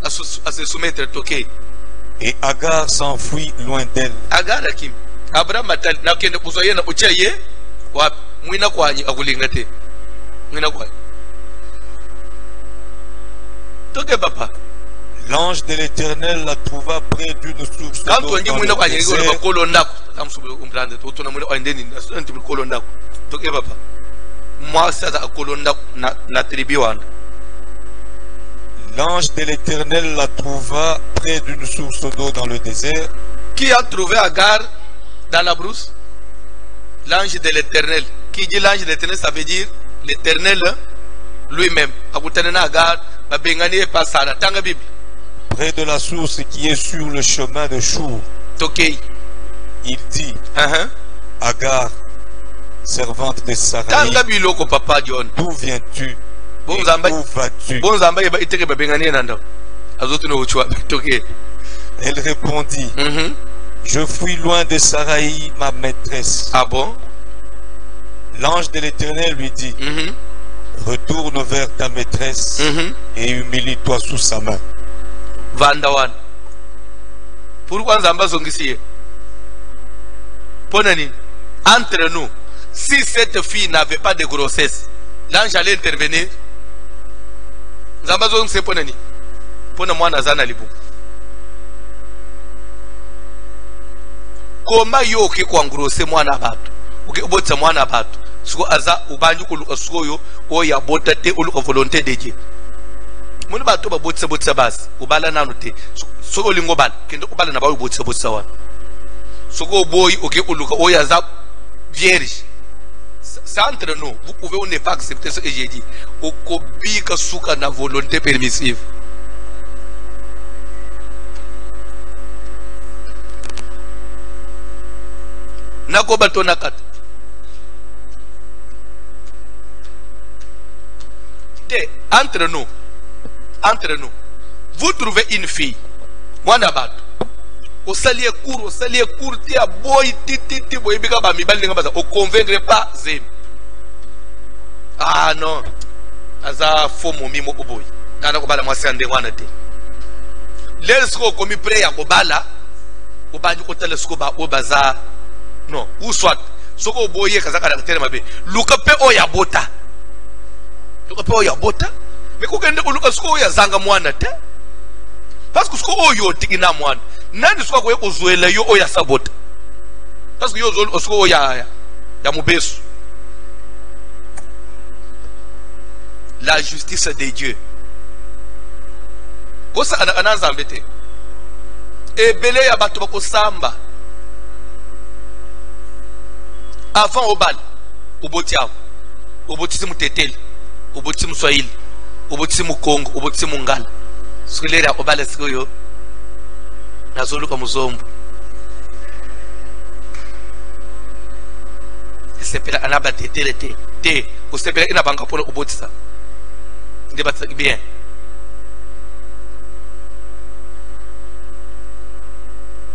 à se soumettre toke. Et Agar s'enfuit loin d'elle. Agar akim Abraham atal na kende kuzoye na uchaye wa mwina kwanyi akulingate mwina kwanyi toke papa. L'ange de l'Éternel la trouva près d'une source d'eau dans le désert. L'ange de l'Éternel la trouva près d'une source d'eau dans le désert. Qui a trouvé Agar dans la brousse? L'ange de l'Éternel. Qui dit l'ange de l'Éternel, ça veut dire l'Éternel lui-même. Agar, près de la source qui est sur le chemin de Chour. Il dit, Agar, servante de Sarai, d'où viens-tu? Où vas-tu? Elle répondit, je fuis loin de Sarai, ma maîtresse. Ah bon? L'ange de l'Éternel lui dit, retourne vers ta maîtresse et humilie-toi sous sa main. Vandawan. Pourquoi Zamba Zongisiye? Ponani, entre nous, si cette fille n'avait pas de grossesse, l'ange allait intervenir. Zamba Zongisiye Ponani. Pona mwana zana libu. Koma yo ke kwa ngrose mwana batu. Uke ubotsa mwana batu. Suko aza ubanju kuluka suko yo oya bota te uluka volonté de Dieu. Muni bato ba botsa botsa basi ubala nanu te soko lingo bala kende ubala na ba botsa botsa wana soko boy oke uluka oya za vierge. C'est entre nous, vous pouvez ne pas accepter ce que j'ai dit. Okobika suka na volonté permissive. Nakoba to nakata entre nous, vous trouvez une fille, moi n'abat, au salier court, tia boy, titi, boy, bika ba mi bali ngabaza, au convaincre pas zem. Ah non, aza fo momi mo boy, kana ko bala mwasi ande wana te. Lesko komi pray ya ko bala, ko banju ko tele sko ba obaza, non, ou soit, soko boye kaza caractère mabe, lukape o ya bota. Lukape o ya bota. Mais quand on a un zanga mwana te parce que ce qu'on yo tikina mwana nani swa ko yozuela yo oya sabota parce que yo zo osko ya mubesu. La justice de Dieu kosa ananza mbete ebele ya bato bako samba avant obal obotiao obotisi muteteli obotisi muswahili obotisi mukongo obotisi mungala sikulera obala sikoyo nazoluka muzombo sepela anaba tetele te usepela ina banga pona obotisa ndibatsa bien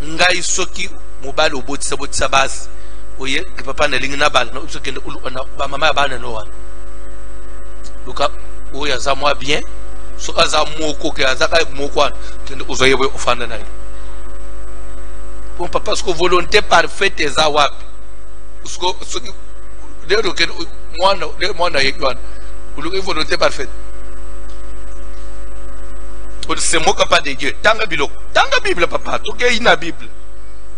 ngai soki mobali obotisa basi oye ke papa na lingi na bala na usokende ba mama ya bana no wana luka oya za moi bien so aza moko ke aza kai moko tende uzoyebo ofanda nayo pour papa parce que volonté parfaite eza wapi usko soki lero ke mwana yekwana uluka volonté parfaite on se moque pas de Dieu tanga biloko tanga Bible papa toke ina Bible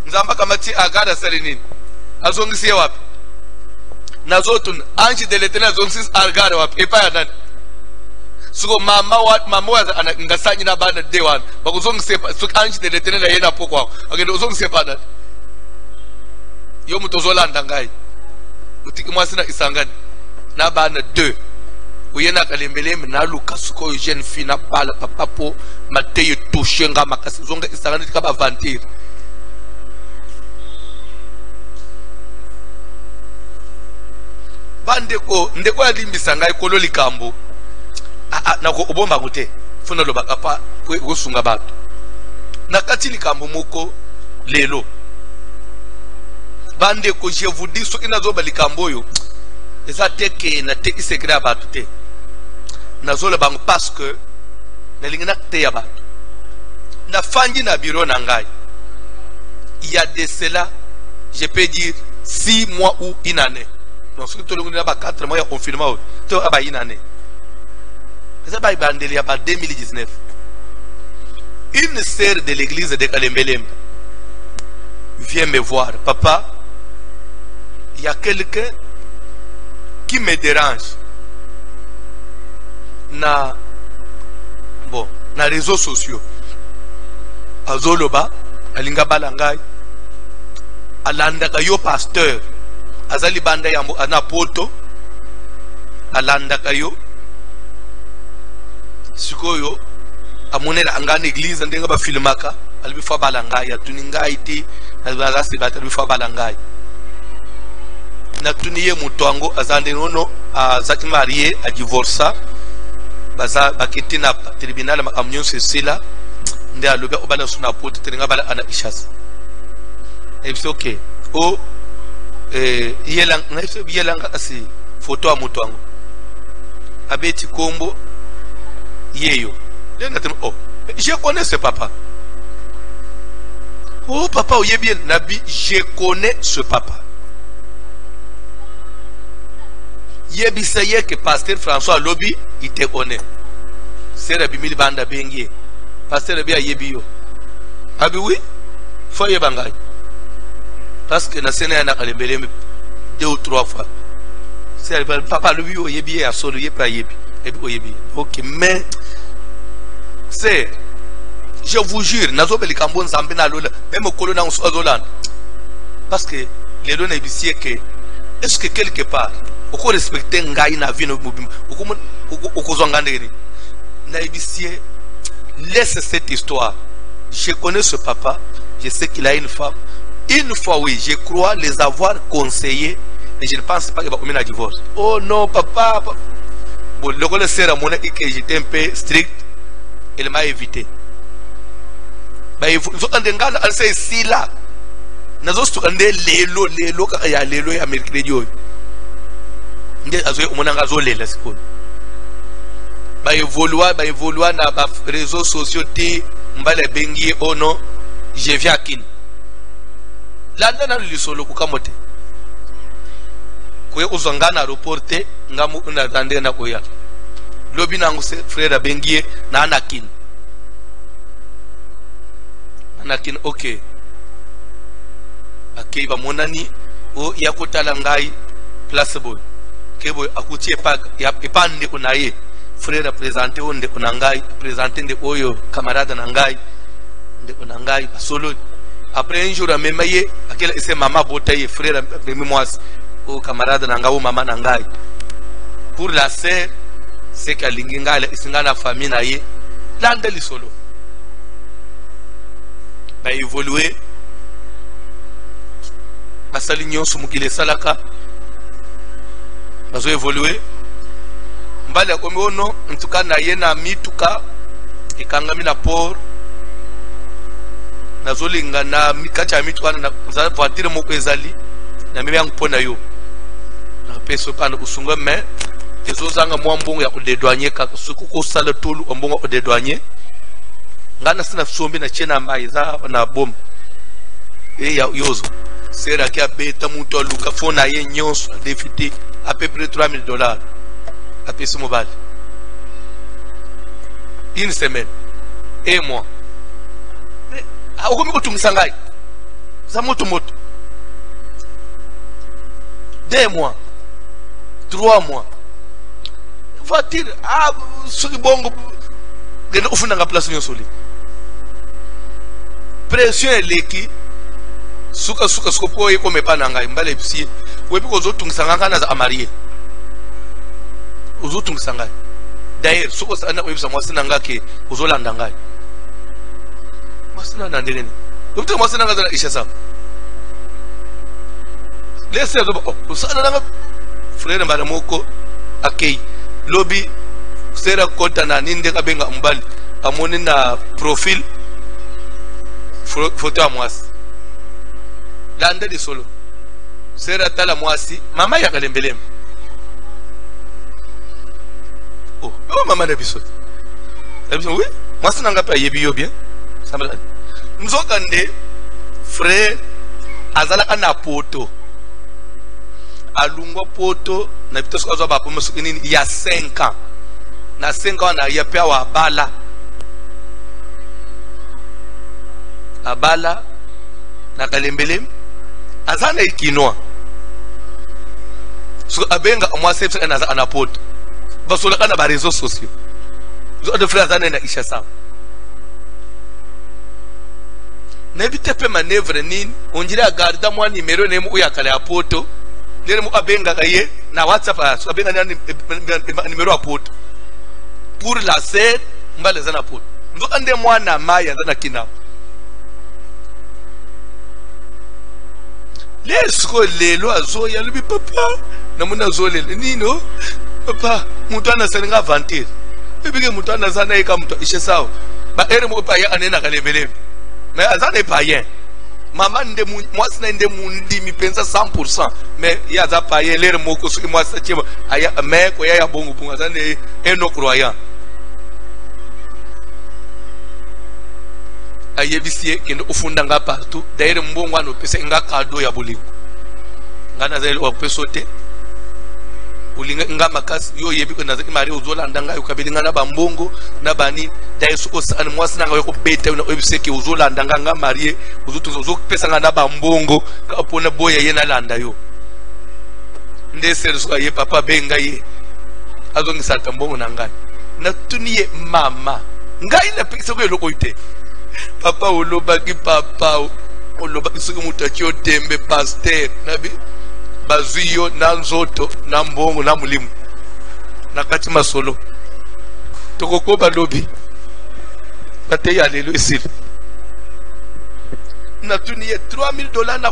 nzamba kamati agada serenini azongisi wapi nazotun ange de l'Éternel azongisi agada wapi epa ya nani suko mama wa ana ngasanyi na bana dewan bakuzongise suko ange de l'Éternel yena poko akende uzongise pana yo mutozolanda ngai utiki mwasina isangani na bana 2 uyena kalembeleme na luka suko jeune fille na bala papa po mateye toshenga makasi zonga isangani kaba vantir bandeko ndeko alimbisa ngai kolo likambo na ko obomba ngote funa lo bakapa ko sunga bato na kati likambo moko lelo bande ko je vous dis so ina zo balikambo yo eza teke na teki secret bato te na zo le bango parce que na lingina te ya bato na fangi na bureau na ngai il y a de cela je peux dire 6 mois ou une année donc ce que tout le monde a 4 mois ya confirmé to aba une année ça va bandeli en 2019 une sœur de l'église de Kalembelem vient me voir papa il y a quelqu'un qui me dérange na réseaux sociaux azoloba alinga balangai alanda kayo pasteur azali banda yambo ana poto alanda kayo sikoyo amonela angana église ndenga ba filmaka alibi fa balangai atuningai ti azasi batali fa balangai na tuniye mutongo azande nono azaki marié a divorça baza bakiti na tribunal makamnyo sesila nde alobe obala suna poto tenga bala ana ishas it's okay o yelang asi photo a mutongo abeti kombo yeyo oh je connais ce papa. Oh papa oye bien nabi je connais ce papa. Yebisaye que pasteur François Lobi il te connaît. C'est Rabbi Mili Banda Bengie. Pasteur Rabbi Yebiyo. Abi oui, faut yebangay. Parce que na sena na kalembele 2 ou 3 fois. C'est papa Lobi Yebi a solo yepa yebi. Yebi. OK, mais c'est je vous jure nazo belikambo nzambe na lola même kolona usozolan parce que les lois n'ébissient que est-ce que quelque part au ko respecter ngai na vie no bubim au ko zonganderi na ébissient laisse cette histoire. Je connais ce papa, je sais qu'il a une femme. Une fois oui, je crois les avoir conseillés mais je ne pense pas qu'il va mener un divorce. Oh non papa. Bon, le rôle sert à mon que j'étais un peu strict. Elle m'a évité. Bah, il faut entendre que c'est si là. Nous avons dit lélo quand il y a lélo et mercredi. Nous avons dit lélo c'est cool. Bah, évoluer dans les réseaux sociaux, mbale bengi ono, je viens à Kin. Là, nous avons dit solo kukamote. Kuye uzangana reporter ngamu unatande na kuya. Lobi nangu frère bengie na Anakin. Anakin ok. Akei ba monani o yakotala ngai place boy. Kebo akutie pa epande unaye. Frère présenter onde unangai, présenter nde oyo camarade nangai. Nde unangai solo. Après un jour à memaye, akela ese mama botaye frère mémoire au camarade nangai maman nangai. Pour la sœur c'est que l'inginga isingana famille na ye landeli solo ba évoluer basali nyonso mukile salaka bazo évoluer mbali akomi ono ntuka na ye na mituka ikangami na port nazolinga na mikacha mituka na voiture moko ezali na mimi yangu pona yo na peso pana kusunga mais ezozanga mwambongo ya kudedwanye kaka suku ko sala tolu ombongo kudedwanye ngana sina sombi na chena mai za na bom ya yozo sera kia beta muto luka fona ye nyonso défité à peu près $3000 à peso mobile une semaine et moi akomi kotumisa ngai za moto 2 mois 3 mois voiture soki bongo genda ufuna nga place nyonso li pression eleki suka po ye komepa na ngai mbala ebisie wepi kozotungisa nga kana za amarie ozotungisa ngai d'ailleurs suko sana koyebisa mwasi na nga ke ozolanda ngai mwasi na ndenge ni wepi mwasi na nga za isha sa laisse zo usana na frère mbala moko akei lobi sera kota na ninde kabenga mbali amoni na profil photo ya mwasi landa di solo sera tala mwasi mama ya kalembelem oh mama na biso oui mwasi nanga pa yebi yo bien sambala mzoka nde frère azala kana poto alungwa poto na bitoso azwa ba pomo nini ya 5 ans na 5 ans na ya pia wa abala na kalembelem azana ikinwa so abenga mwasi pesa na ana poto basola kana ba réseaux sociaux zo de frère azana na isha sawa nebite pe manevre nini onjira garda mwa numero nemu uyakala ya poto nere mu abenga kaye na WhatsApp so abenga nani numero ya poto pour la sœur mbale zana poto ndo ande mwana maya zana kina lesko lelo azo ya lubi papa na muna zo lelo nino papa mutu ana selinga avantage ebike mutu ana zana eka mutu ishe sawa ba ere mu pa ya anena kalebele mais azana païen maman nde mwasi na nde mundi mi pensa 100% mais ya za païen lere moko so mwasi chema aya mais ko ya bongo bunga azana eno croyant ayebisie kendo ufunda nga partout d'ailleurs mbongo ano pesa nga cadeau ya bolingo ngana za ile pesote ulinga nga makasi yo yebi ko nazaki mari uzola ndanga ukabili ngana bambongo na bani daiso osana mwasi nanga yoko beta una obiseke uzola ndanga nga marie uzutu uzokupesa ngana bambongo kapona boya yena landa yo ndese suka ye papa benga ye azongisa tambongo nanga na tuniye mama ngai na pesa ko yeloko ite papa uloba ki papa uloba isuku mutachio tembe pasteur nabi bazuyo na nzoto na mbongo na mulimu na kati masolo tokoko balobi bate ya lelo isil na tuniye $3000 na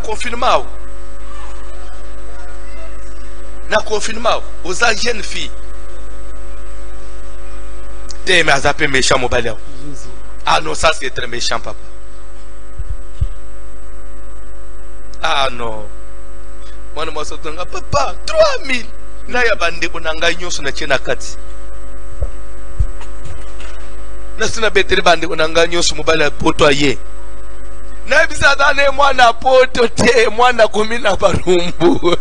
confinement aux jeunes filles te mais azape méchant mobile ah non ça c'est très méchant papa ah non mwana mwasotanga papa 3000 na ya bande kunanga nyoso na chena kati na sina betri bande kunanga nyoso mobile poto aye na bisa dane mwana poto te mwana kumina barumbu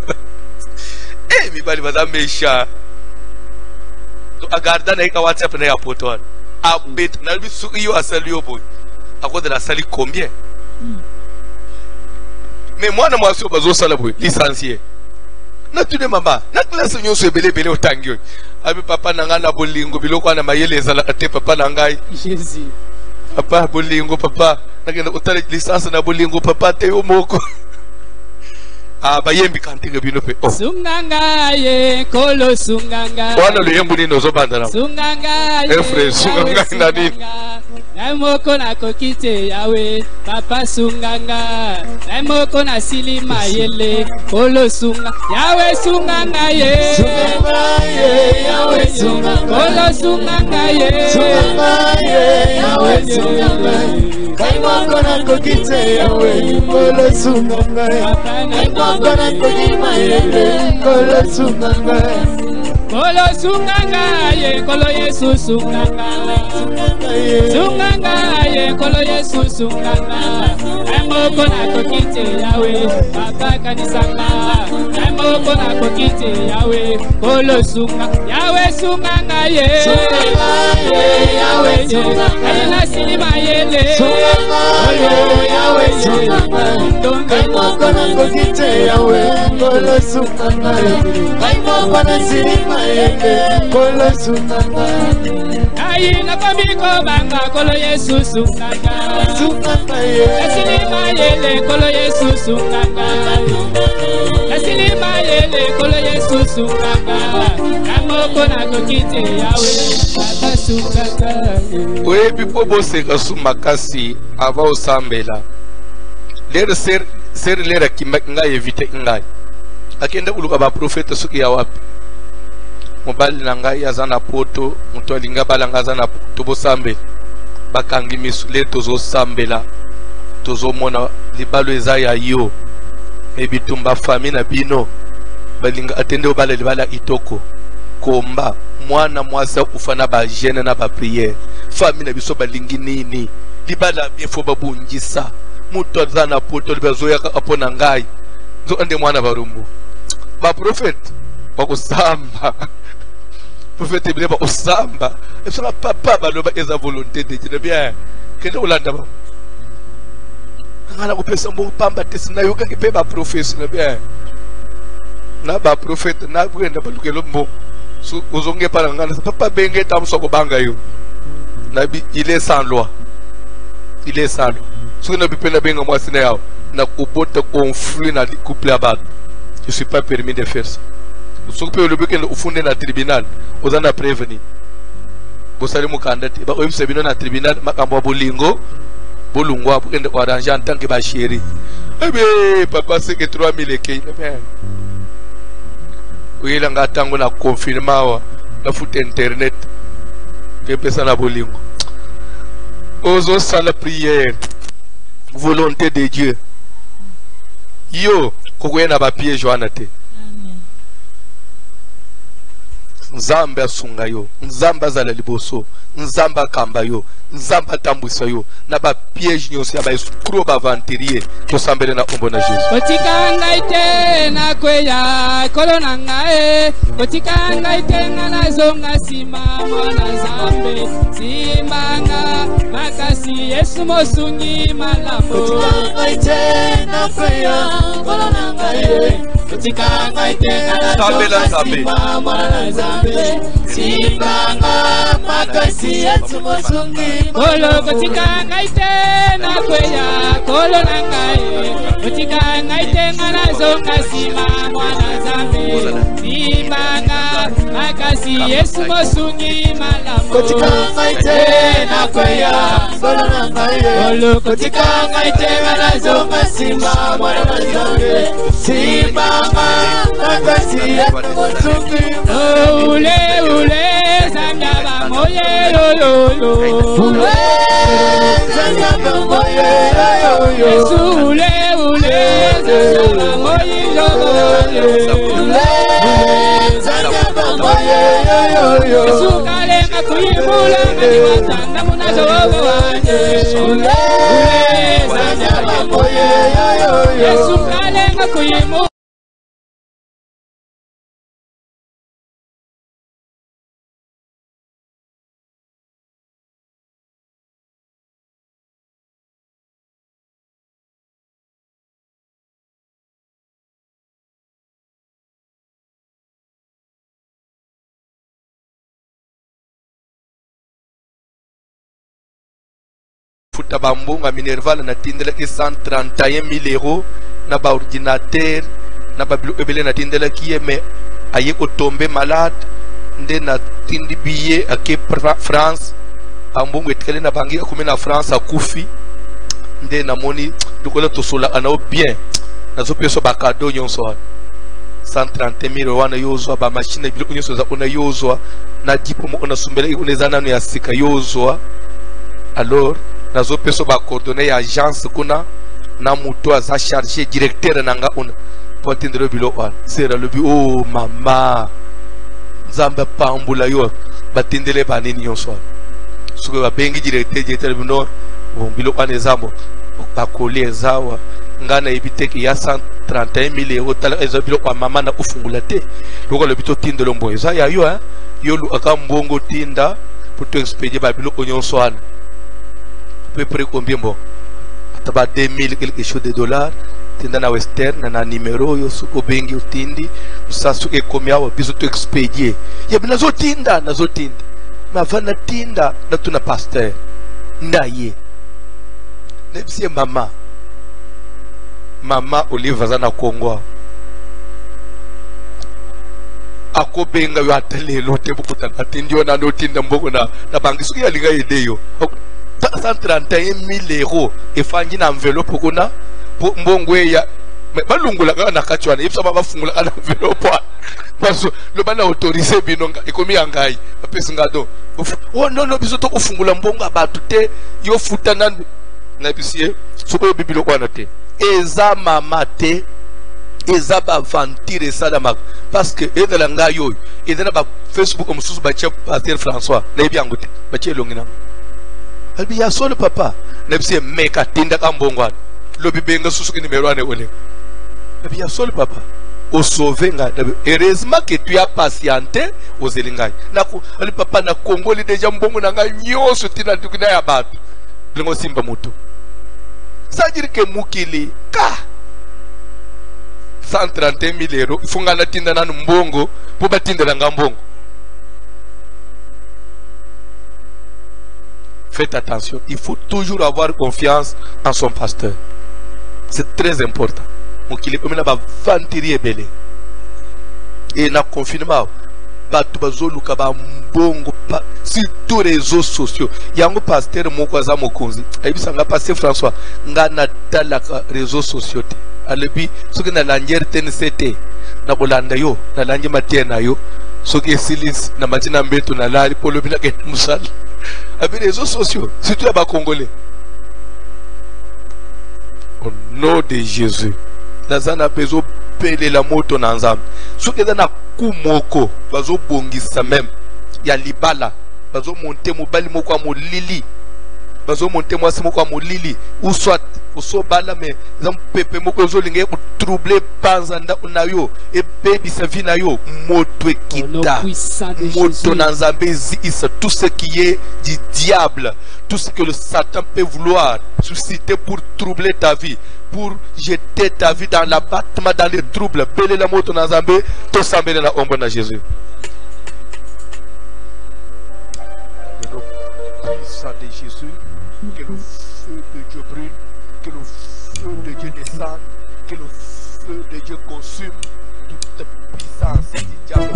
mibali bazamesha to agarda na ika WhatsApp na ya poto wana abet na bisu iyo asali yo boy akoda la sali combien mais mwana mwasi bazo sala boy licencié na tude mama na classe nyoso ebele otangio abi papa nanga na bolingo biloko ana mayeleza la te papa nangai Jésus papa bolingo papa nakenda utale licence na bolingo papa te yo moko bayembi kantinga bino pe sunganga ye kolo sunganga wana lo yembu nino zo bandana sunganga ye frère sunganga nani naimoko na kokite yawe papa sunganga naimoko na silima yele kolo sunga yawe sunganga ye yawe sunganga kolo sunganga ye yawe sunganga naimoko na kokite yawe kolo sunganga naimoko na kokima yele kolo sunganga kolo sunganga ye kolo Yesu sunganga sunganga ye kolo Yesu sunganga naimoko na kokite yawe papa kanisanga naimoko na kokite yawe kolo sunga yawe sunganga ye yawe sunganga na silima yele yawe sunganga naimoko na kokite yawe kolo sunganga naimoko na silima kolo sunganga ai na pamiko banga kolo Yesu sunganga asilima yele kolo Yesu sunganga asilima yele kolo Yesu sunganga namoko na kokite yawe papa sunganga we bipo bose makasi ava osambela lere ser lere kimba ngai evite ngai akenda uluka ba profeta suki ya wapi mobali na ngai aza na poto moto alinga balanga aza na poto bosambela bakangi misule tozosambela tozomona libalo eza ya yo me bitumba fami na bino balinga atende obala libala itoko komba mwana mwasi akufa na bagene na bapriere fami na biso balingi nini libala bien fo babungisa moto aza na poto bazoyaka apo na ngai nzo ande mwana barumbu baprofete bakosamba prophète ibile bakosamba esala papa baloba eza volonté de Dieu bien kende olanda ba ngana kopesa mbo pamba tesina yoka ke pe ba prophète na bien na ba prophète na kwenda balukelo mbo so ozonge para ngana papa benge tamso ko banga yo na bi il est sans loi so na bi pena benga mwasi na yao na kubota conflit na couple abad je suis pas permis de faire ça. So que le but au fond de la tribunal, aux en a prévenu. Vous savez mon candidat, bah oui c'est bien dans tribunal, ma cambo bolingo, bolungwa pour que orange en tant que bachiri. Eh bien papa c'est que 3000 ekei, mais oui l'anga tango na confirma na foot internet, que personne na bolingo. Osons sans la prière, volonté de Dieu. Yo, kokoye na ba pied Joanate. Nzamba sunga yo, nzamba zala liboso, nzamba kamba yo, nzamba tambusa yo, na ba piège nyonso ya ba escroc ba venturier to sambele na ombo na Jésus. Kotika ngaite na kweya kolona ngae, kotika ngaite na zonga sima mwana zambe, simanga makasi Yesu mosungi malambo. Kotika ngaite na kweya kolona ngae, kotika ngaite na zonga sima mwana zambe, simanga makasi Yesu mosungi kolo kotika ngaite na kweya kolo na ngae kotika ngaite ngana zonga sima mwana zambe simanga makasi Yesu mosungi malambo kotika ngaite na kweya kolo na ngae kolo kotika ngaite ngana zonga sima mwana zambe simanga makasi Yesu mosungi ule zanyaba moye yo yo yo ule zanyaba moye yo yo Yesu ule zanyaba moye yo yo ule zanyaba moye yo yo Yesu kale makuyimula ngani watanda munazo wanje ule zanyaba moye yo yo Yesu kale makuyimula futa bambunga minerval na tindela ki 131 000 euros na ba ordinateur na ba bilo ebele na tindela ki mais aye ko tomber malade nde na tindi billet ake France ambungu etkele na bangi akumi na France akufi nde na moni dukola tosola ana bien na zo peso ba cadeau nyonso 130 000 euros na yozo ba machine bilo nyonso za ona yozo na dipo mo ona sumbele uneza nanu ya sika yozo alors nazo peso ba coordonner ya agence kuna na muto aza chargé directeur nanga una potindro bilo wan sera lobi oh mama zamba pambula yo batindele banini yonso suko ba bengi directeur bino bilo wan ezambo ba coller zawa ngana ibiteki ya 131 000 euros tala ezo bilo kwa mama na ufungula te loko lobi to tindelo mbo eza ya yo yo lu akambongo tinda pour te expédier ba bilo nyonso wan peu près combien bon ataba 2000 quelque chose de dollars tinda na western na numéro yo suko bengi utindi usasu ekomia wa biso to expédier ya binazo tinda ma vana tinda na tuna pasteur ndaye nepsie mama Olive za na Kongo akobenga yo atelelo te bukuta atindio na no tinda mboko na bangi suki ya linga yedeyo 131 000 euros et fangi na enveloppe kuna mbongwe ya balungula kana kachwana ipsa baba fungula kana enveloppe parce que le bana autorisé binonga ekomi yangai apesi ngado oh non non biso to kufungula mbongo abatu te yo futa nan na bisie soko bibilo kwa te eza mama te eza ba ventire ça dama parce que et de la ngayo et de ba Facebook comme sous ba chef pasteur François na bi angote ba che longina albi ya solo papa na bisie meka tinda ka mbongo lo bibenga susu ki numéro ane ole albi ya solo papa au sauver nga heureusement que tu as patienté aux elingai na ko ali papa na Congo li deja mbongo na nga nyoso tina tukina ya batu lengo simba moto ça veut dire que mukili ka 131 000 euros il faut ngana tinda nanu mbongo po batinda nga mbongo. Faites attention, il faut toujours avoir confiance en son pasteur, c'est très important. Mukili comme na ba ventiri ebele et na confinement batu bazoluka ba mbongo surtout réseaux sociaux yango pasteur moko za mokonzi ayibisa nga pasteur François nga na talaka réseaux sociaux te alebi soki na langer TNCT na bolanda yo na lange matena yo soki silis na matina mbeto na lali polo bina ke musal abi réseaux sociaux surtout ba congolais au nom de Jésus nazana pezo pele la moto na nzambe soki na kumoko bazo bongisa même ya libala bazo monter mobali moko molili bazo monter mwasi moko molili ou soit oso bala mais zam pepe moko zo linge ko troubler panzanda na yo et baby sa vie na yo moto ekita moto na nzambe isa tout ce qui est du diable, tout ce que le Satan peut vouloir susciter pour troubler ta vie, pour jeter ta vie dans l'abattement, dans les troubles. Belle la moto na nzambe to sambele na ombo na Jésus. Puissant de Jésus, que le feu de Dieu brûle, que le feu de Dieu descende, que le feu de Dieu consume toute puissance du diable.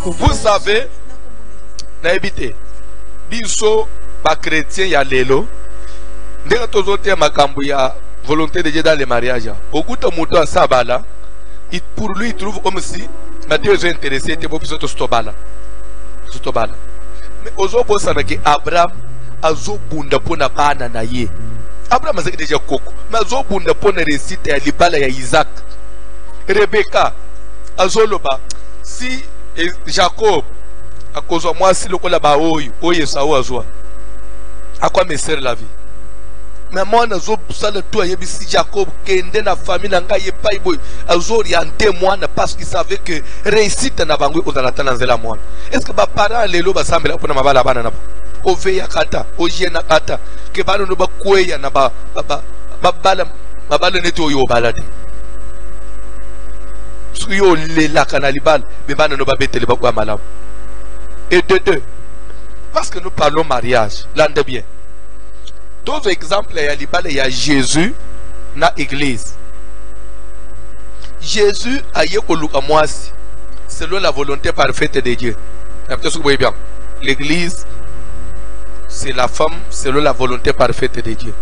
Vous savez, n'habitez, biso ba chrétien ya lelo, ndenge tozote makambo ya volonté de Dieu dans les mariages. Okuta muto a sabala, pour lui il trouve comme si Matthieu est intéressé te bopiso to stobala. Stobala. Mais ozo bosa na ke Abraham azo bunda pona bana na ye. Abraham azaki déjà koko, mais azo bunda pona récite ya libala ya Isaac. Rebecca azoloba si Jacob a cause de moi si le kola ba oye sawa azwa akwa meser la vie mais moi na zo sala tout yebi si Jacob kende na famille na nga ye pai boy azo orienter moi parce qu'il savait que réussite na bango ozalata na nzela moi. Est-ce que ba parents lelo ba sambela pona mabala bana na o veya kata o jena kata ke bana no ba kweya na ba bala neto yo balade suyo lela kanalibal bebana no babetele bakwa malamu. Et de deux, parce que nous parlons mariage, l'ande bien. D'autres exemples, il y a Jésus dans l'église. Jésus a eu à moi selon la volonté parfaite de Dieu. Vous voyez bien. L'église, c'est la femme selon la volonté parfaite de Dieu.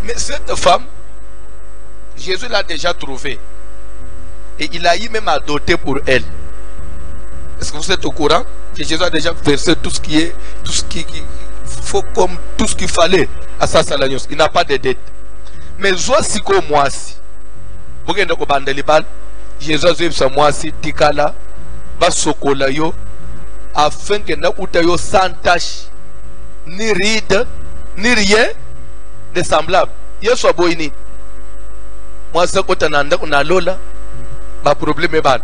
Mais cette femme, Jésus l'a déjà trouvée. Et il a eu même à doter pour elle. Est-ce que vous êtes au courant que Jésus a déjà versé tout ce qui faut comme tout ce qu'il fallait à sa salagnos. Il n'a pas de dette. Mais voici comme moi si. Vous voyez dans le bal, Jésus a dit ça moi si tikala bas sokola yo afin que na utayo sans tache ni ride ni rien de semblable. Yesu aboyini. Moi c'est quand on a lola, ma problème est bas.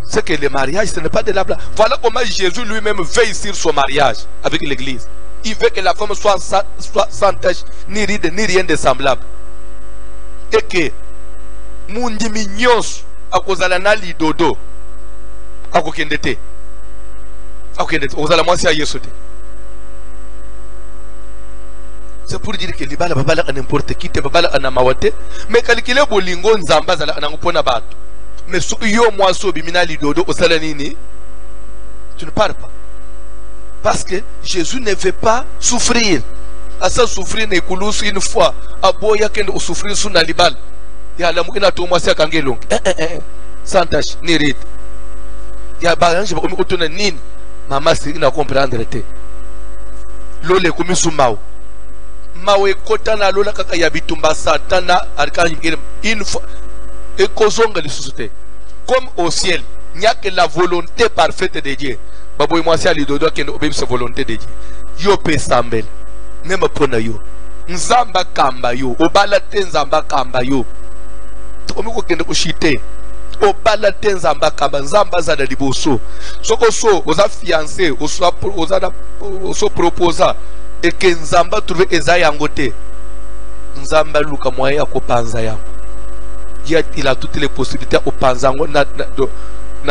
C'est que le mariage, ce n'est pas de la blague. Voilà comment Jésus lui-même veille sur son mariage avec l'église. Il veut que la femme soit sans tache, ni ride, ni rien de semblable. Et que, mundi mignons, à cause de la dodo, à cause de l'été. À cause de l'été. Vous allez moi, c'est à Yesu. C'est pour dire que les balles ne sont pas n'importe qui, les balles ne sont pas. Mais quand il est bolingo, nzamba, ça n'a pas de. Mais si yo moi so bimina lidodo au salanini, tu ne parles pas. Parce que Jésus ne veut pas souffrir. À ça souffrir ne koulous une fois. À boya kende souffrir sous nalibal. Ya la mukina to moi c'est kangelong. Sans tâche ni rite. Ya ba je ba otona nini. Mama c'est ina comprendre te. Lole komi sumao. Mawe kota na lola kaka ya bitumba satana arkanji une fois. Et comme au ciel, il n'y a que la volonté parfaite de Dieu. Baboy moi c'est l'idole qui obéit sa volonté de Dieu. Yo pe sambel, même pour yo. Nzamba kamba yo, obalate nzamba kamba yo. Tomi ko kende ko shite. Obalate nzamba kamba, nzamba za da liboso. Soko so, oza fiancé, oza proposa, et que nzamba trouve eza yangote. Nzamba luka moya ko panza yango. Il a toutes les possibilités au panzango na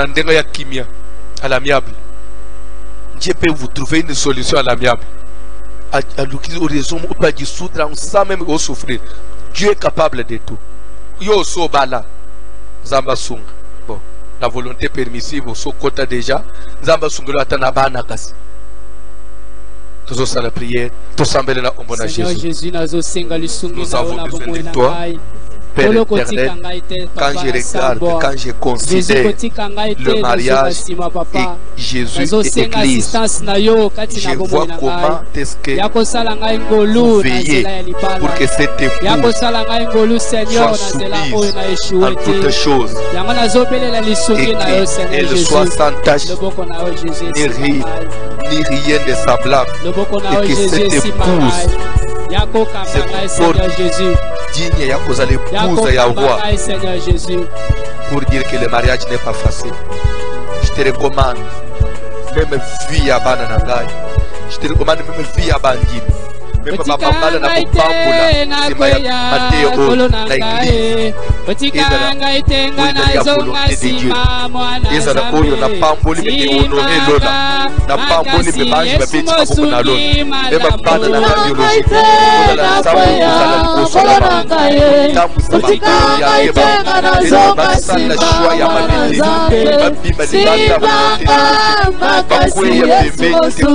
ndenga ya kimia à l'amiable. Dieu peut vous trouver une solution à l'amiable. À l'horizon ou pas du soudre sans même souffrir. Dieu est capable de tout. Yo so bala zamba sunga. Bon, la volonté permissive au so kota déjà zamba sunga la tanabana kasi. Tous ça la prière, tous sembler na ombona Jésus. Nous avons besoin de toi. Père éternel, quand je regarde, quand je considère le mariage et Jésus et l'Église, je vois comment est-ce que vous veillez pour que cette épouse soit soumise en toutes choses et qu'elle soit sans tache, ni rire, ni rien de semblable, et que cette épouse se porte digne ya cause l'épouse ya roi pour dire que le mariage n'est pas facile. Je te recommande même vie à Bananagai, je te recommande même vie à Bandit, même papa bala na kupambula sema ya Mateo na église ezala oyo na pamboli me honore lola na pamboli me banji babeti kaboko na lola même bana na biologie ezala sabu ezala kosola tamu sama ya eba ezala basala choix ya mabili babima libanda bakwe ya bebe te ko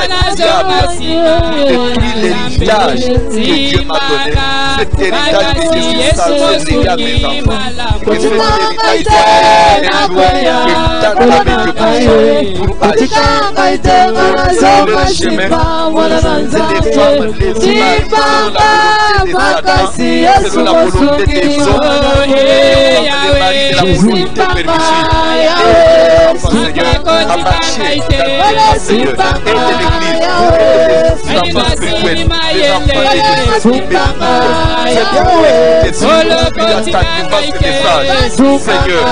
enjo basiba ko l'héritage que Dieu m'a donné, cet héritage que Jésus s'en légué à mes enfants, que cet héritage pour agir le chemin, les femmes, les maris, selon la volonté des hommes, la volonté permissive. Seigneur, à marcher dans Seigneur, et de l'église, les enfants spirituels, les enfants de ce message, Seigneur,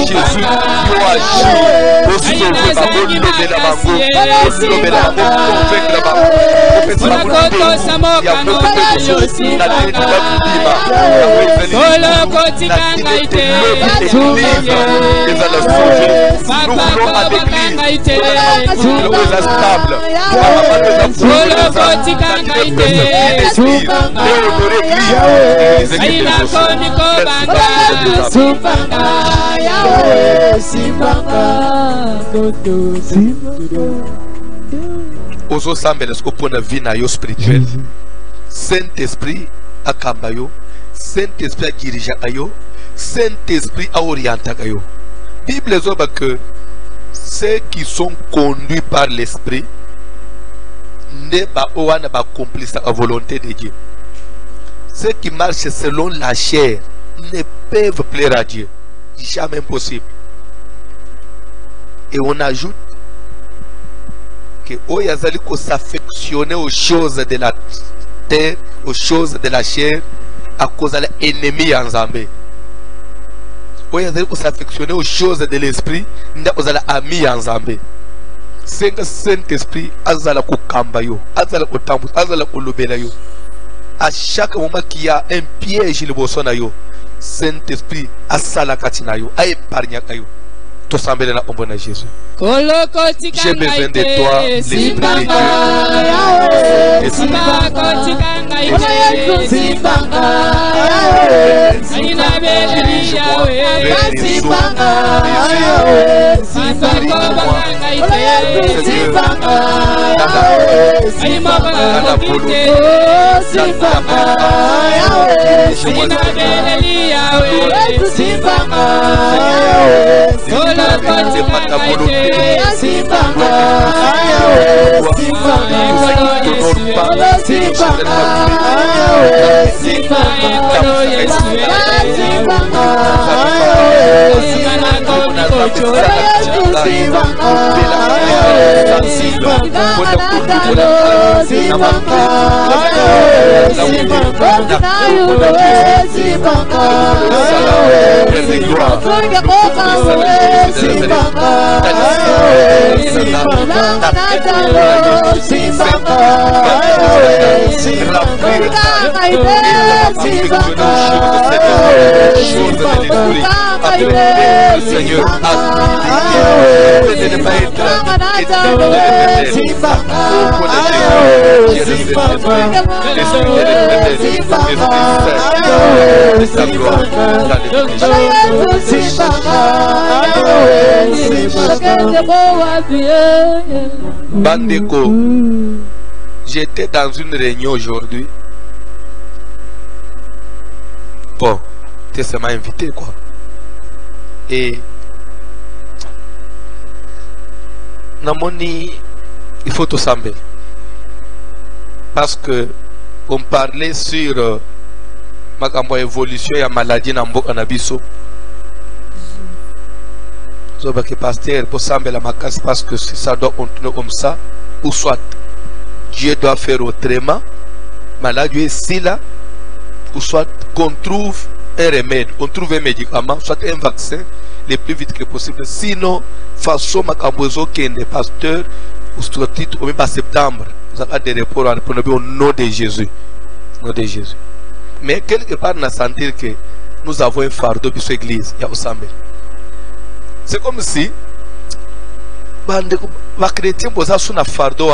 Jésus, Ozo sambela skopona vina yo spirituel. Saint-Esprit akamba yo, Saint-Esprit adirija yo, Saint-Esprit orienta yo. Bible zoba que ceux qui sont conduits par l'esprit ne ba owana ba accomplissent la volonté de Dieu. Ceux qui marchent selon la chair ne peuvent plaire à Dieu. Jamais impossible. Et on ajoute que Oyazali ko s'affectionner aux choses de la terre, aux choses de la chair, à cause de l'ennemi en Zambé. Oyazali ko s'affectionner aux choses de l'esprit, nda ozala ami en Zambé. Senga Saint-Esprit azala ko kambayo, azala ko tambu, azala ko lobela yo. À chaque moment qu'il y a un piège le bossona yo, Saint-Esprit asala katina yo, a épargné yo. Tout semble là au bon Jésus. J'ai besoin de toi, l'Esprit de Seigneur Bandeko, j'étais dans une réunion aujourd'hui. Bon, tu sais, m'a invité quoi. Et Namoni, il faut tout sembler. Parce que on parlait sur ma évolution et maladie dans le Anabiso. Donc, le pasteur pour sembler la macasse parce que ça doit continuer comme ça, ou soit Dieu doit faire autrement, maladie est si là, ou soit qu'on trouve un remède, on trouve un médicament, soit un vaccin le plus vite que possible. Sinon, façon Makambozo qui est des pasteurs, ou sur le titre, au même pas septembre, vous avez des reports au nom de Jésus. Au nom de Jésus. Mais quelque part, on a senti que nous avons un fardeau pour cette église, il y a Osambel. C'est comme si les chrétiens ont un fardeau.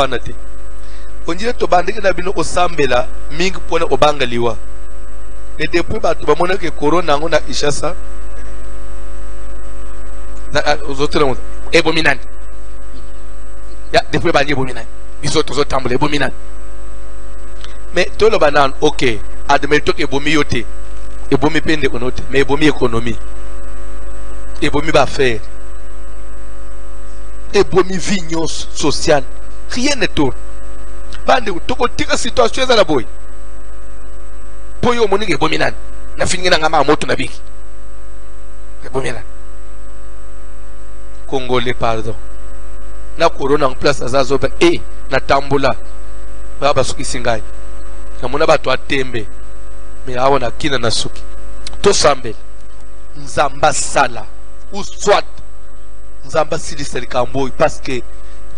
On dirait que les chrétiens ont un fardeau. Et depuis que le corona a Ishasa, aux autres ebominant. Depuis que ebominant. Ils ont tous tambour ebominant. Mais tout le banan, ok, admettons que ebomi yote, ebomi pende konote, mais ebomi économie. Ebomi va faire. Ebomi vignon social. Rien ne tourne. Bande, tu as une situation à la boy. Poyo monique ebominant. Na fingi na ngama moto na biki. Ebominant. Congolais, pardon. Na corona en place azazoba et na tambola. Baba suki singai. Na mona bato atembe. Mais awana kina na suki. To sambel. Nzamba sala. Ou soit Nzamba sili selikamboy parce que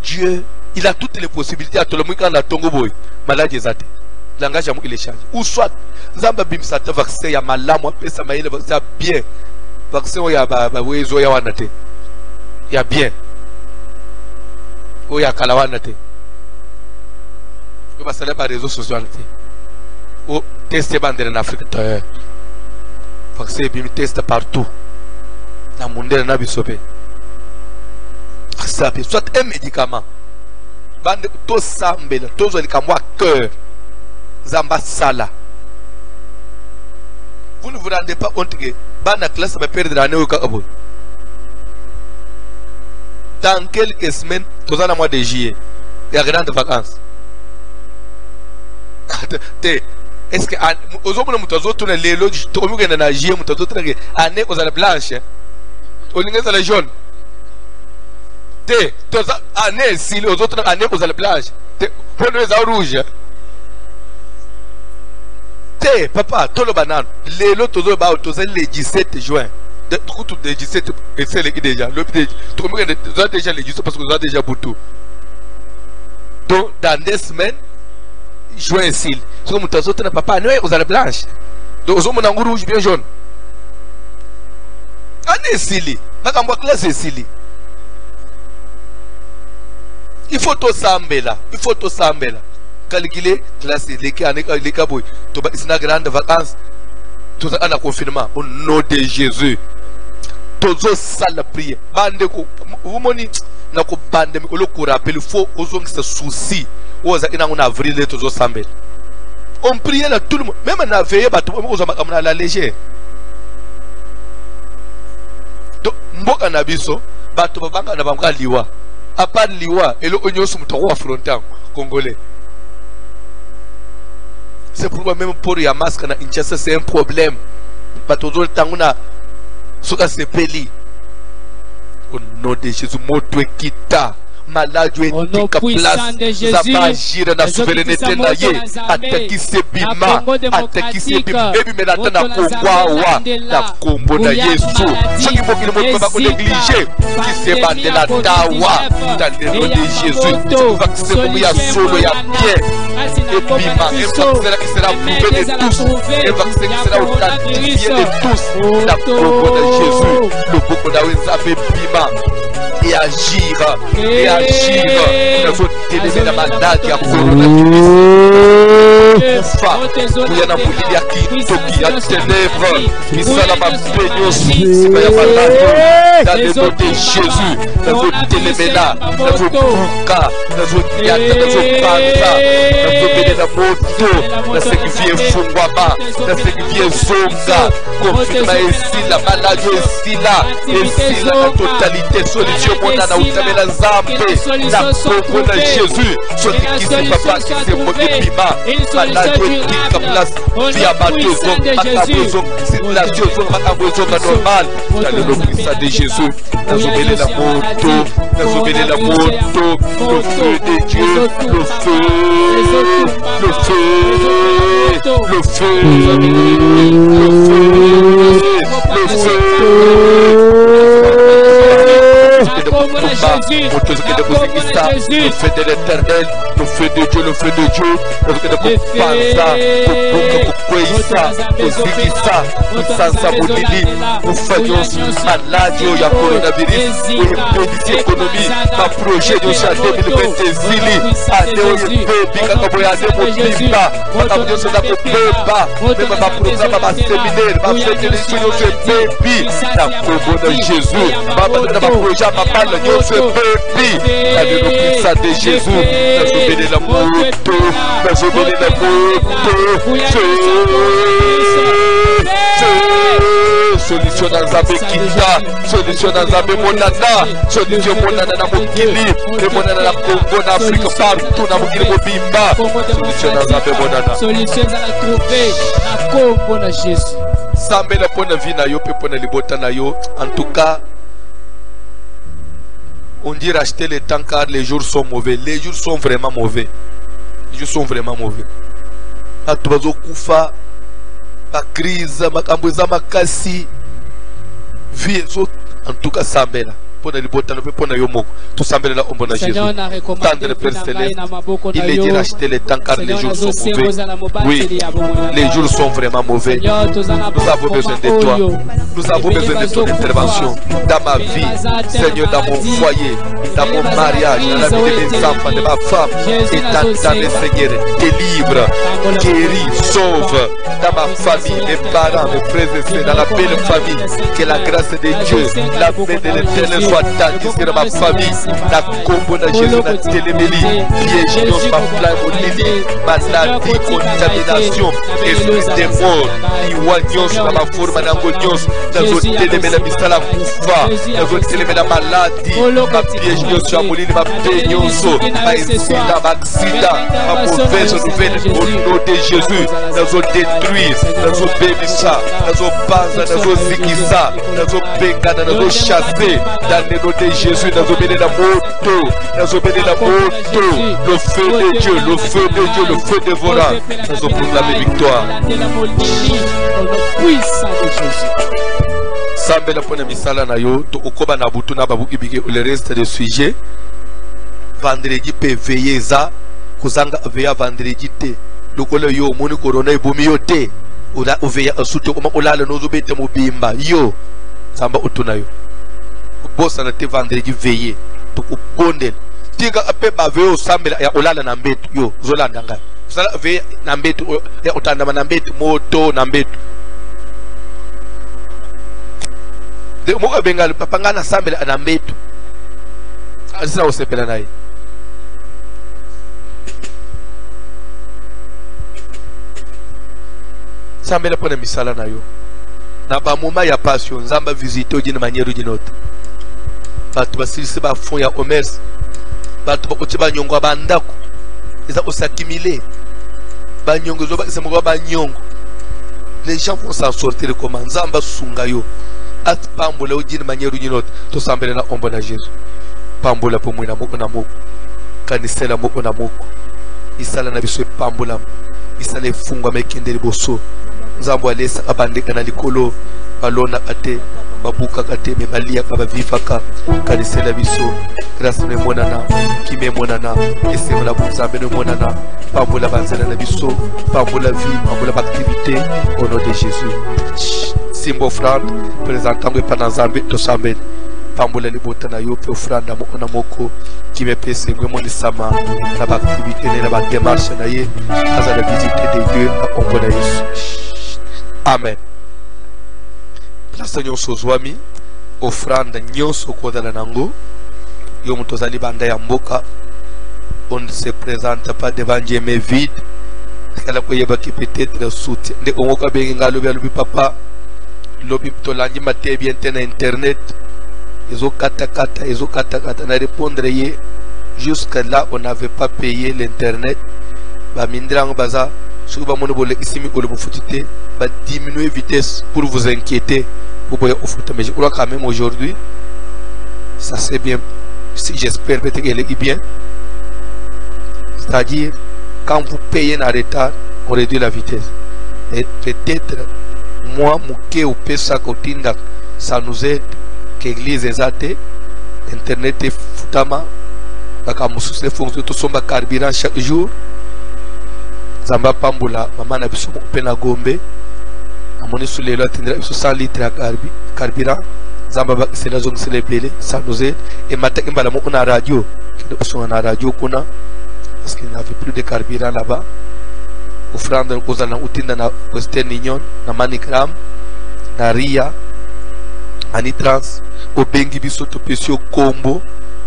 Dieu, il a toutes les possibilités à tout le monde quand la tongo boy. Malade ezate. Langage à moi il est changé. Ou soit Nzamba bim sata vaccin ya malamu pesa maile vaccin bien. Vaccin ya ba wezo ya wanate. Ya bien. O ya kalawana te. Yo ba sala ba réseaux sociaux te. O teste bandere en Afrique te. Vaccin bim teste partout. Na monde na bisope. Ça peut soit un médicament. Bande to sambela, to zo likamwa cœur. Zamba sala. Vous ne vous rendez pas compte que bande classe va perdre l'année au Kabo. Dans quelques semaines, tous en mois de juillet, il y a grandes vacances. Est-ce que aux hommes nous tous tourner les loges, tout le monde est dans juillet, nous tous tourner année aux années blanches, aux lignes à la jaune. Tous année si aux autres années aux années blanches, pour les rouges. Papa, tout le banane, les lots tous le 17 juin. Tout le 17 et c'est le déjà. Tout le monde est déjà les 17 parce que vous avez déjà boutou. Donc dans des semaines, juin et s'il. Si vous avez papa, nous aux années blanches. Donc aux hommes en rouge bien jaune. Année s'il. Ma classe est s'il. Il faut tout s'embêter. Il faut tout s'embêter. Calculer, classer, les cas, les caboy. Tu vas ici grande vacances. Tout ça, on a confinement. Au nom de Jésus. Tout ça, la prière. Bande, vous m'avez dit, n'a pas bande, mais le courant, il faut que ce souci. On a avril, tout ça s'embêter. On prie là, tout le monde. Même en veille, on a la légère. Donc, mboka na biso, bato babanga na banga liwa. À part liwa, et le oignon sous mon frontal congolais. C'est pourquoi même pour Yamas, quand Inchassa, c'est un problème. Bato le temps on a ce que c'est peli. Au nom de Jésus, moto kita. Malade est tika place. Zaba agir dans la souveraineté na ye. Ataki se bima. Ataki se bima. Ebi menata na kongwawa. Na kombo na Yesu. Ce qui faut qu'il ne pas négliger. Qui se bande la dawa. Dans le nom de Jésus. Vaccin pour ya solo ya bien. Et bima. Un vaccin qui sera prouvé de tous. Un vaccin qui sera authentifié de tous. Na kombo de Jésus. Le boko na wezabe bima. Et agir. Et agir. Nous faut élever la maladie à coronavirus. Ufa, kuyana mulili ya kintoki ya ténèbres, qui sont la mabeignos, c'est pas ya malade. Dans le nom de Jésus, nous faut élever là, nous faut bouka, nous faut yata, nous faut banza, nous faut béner la moto, nous faut qui vient fungwama, nous faut qui vient zonga, confinement ici, la maladie ici là, ici là, la totalité, solution monana, utamela zambe, la congo de Jésus, celui qui se papa, qui se moque bima, malade qui place, via bateau, matabozong, situation, matabozong normal, dans le nom puissant de Jésus, nous oublions la moto, nous oublions la moto, le feu de Dieu, le feu, le feu, le feu, le feu, le feu de l'éternel, le feu de Dieu, le feu de Dieu, le feu de Kupanza, Kukwesa, Kuzikisa, Kusansa Mulili, Kufanyos, Maladio, ya coronavirus, Kumpedisi économie, ma projet de chat 2020 Zili, Adeo Yepebi, Kakaboyade Mobimba, Makaboyo Soda Mobimba, même ma programme, ma séminaire, ma fête de l'émission, Yepebi, la Congo de Jésus, ma projet, ma balle, Yepebi, la dénomination de Jésus, la souveraine de la moto, la souveraine de la moto, solution dans Zambé Kita, solution dans Zambé Monana, solution Monana na Mokili, et Monana na Congo, na Afrique, partout na Mokili Mobimba, solution dans Zambé Monana. Solution dans la trouver, na Congo na Jésus. Sambe la pona vie na yo, pe pona libota na yo, en tout cas, on dit racheter le temps car les jours sont mauvais. Les jours sont vraiment mauvais. Les jours sont vraiment mauvais. Atubazo kufa, ma crise, ma kambuza, ma kasi, vie, en tout cas, Sambela. pour les botans, pour les yomok. Tout semble là, on bon à Jésus. Tendre Père Céleste, il est dit racheter les temps car les jours sont mauvais. Oui, les jours sont vraiment mauvais. Nous avons besoin de toi. Nous avons besoin de ton intervention dans ma vie, Seigneur, dans mon foyer, dans mon mariage, dans la vie de mes enfants, de ma femme. Et dans mes Seigneur, délivre, guéris, sauve dans ma famille, mes parents, mes frères et sœurs, dans la belle famille. Que la grâce de Dieu, la main de l'Éternel soit tendue dans ma famille. La combo de Jésus, la télémélie, piège, ma flamme, maladie, contamination, esprit de mort, iwanyos, dans ma forme, d'angonios, dans le télémélie, la koufa, dans le télémélie, la maladie, ma piège, ma moline, ma peignoso, ma incident, ma accident, ma mauvaise nouvelle, au nom de Jésus, dans le détruire, dans le bénissa, dans le banza, dans le zikisa, dans le benga, dans le chasser, dans le nom de Jésus, dans le béni la moto, dans le béni la moto, le feu de Dieu, le feu de Dieu, le feu dévorant, dans le proclamer victoire. Sambe la pone misala na yo, to okoba na butu na babu ibike le reste de sujet. Vendredi pe veiller za, kozanga veya vendredi te. Lokole yo moni corona ebomi yo te. Ola veya asute koma olala no zobete mobimba yo. Samba utuna yo. Bossa na te vendredi veiller. To obondel. Tiga ape ba veyo sambe ya olala na mbetu yo. Zolanda nga. Sala veya na mbetu ya utanda na mbetu moto na mbetu. De moka bengal papanga na sambe na mbetu. Asina osepela naye. Sambe la pone misala na yo. Na ba moma ya passion nzamba visiter d'une manière ou d'une autre. Batu basilisi ba fond ya commerce. Batu ba otiba nyongo ba ndako. Eza osakimile. Ba nyongo zo ba semoko ba nyongo. Les gens vont s'en sortir comment nzamba sunga yo. At pambola d'une manière ou d'une autre. To sambele na ombo na Jésus. Pambola po mwina moko na moko. Kanisela moko na moko. Isala na biso pambola. Isala efungwa mekende liboso. Nzambo alesa abandeka na likolo balona ate babuka kate me balia ka bavifaka kanisela biso grâce ne monana kime monana ese la buzambe ne monana pambola banzela na biso pambola vie pambola activité au nom de Jésus. Simbo offrande présentant par Nzambe to sambe pambola libota na yo pe offrande moko na moko kime pese ngwe moni sama na ba activité na ba démarche na ye aza la visite de Dieu na ombo na Yesu. Amen. Place nyonso zwami offrande nyonso kodala nango yo mutozali banda ya mboka. On ne se présente pas devant Dieu mais vide. Kala ko yeba ki peut-être soutien de ongoka bengi ngalo bya lubi papa lobi tolangi mate bien na internet ezo kata na répondre ye jusqu'à là on n'avait pas payé l'internet ba mindrango baza suba mono bole isimi ko le futite ba diminuer vitesse pour vous inquiéter pour boya au foot. Mais je crois quand même aujourd'hui ça c'est bien, si j'espère peut-être qu'elle est bien, c'est-à-dire quand vous payez en retard on réduit la vitesse et peut-être moi mouké ou pesa kotinda ça nous aide qu'église ezate internet est futama baka mususu fonction to somba carburant chaque jour. Zamba pambola mama na biso pena gombe amoni sulelo atindra biso 100 litres ya carburant. Zamba ba c'est la zone célébrer ça nous aide et matin mbala mo na radio on a radio kuna parce qu'il n'avait plus de carburant là-bas. Offrande kozala utinda na Western Union na Manigram na Ria Anitrans obengi biso to pesio combo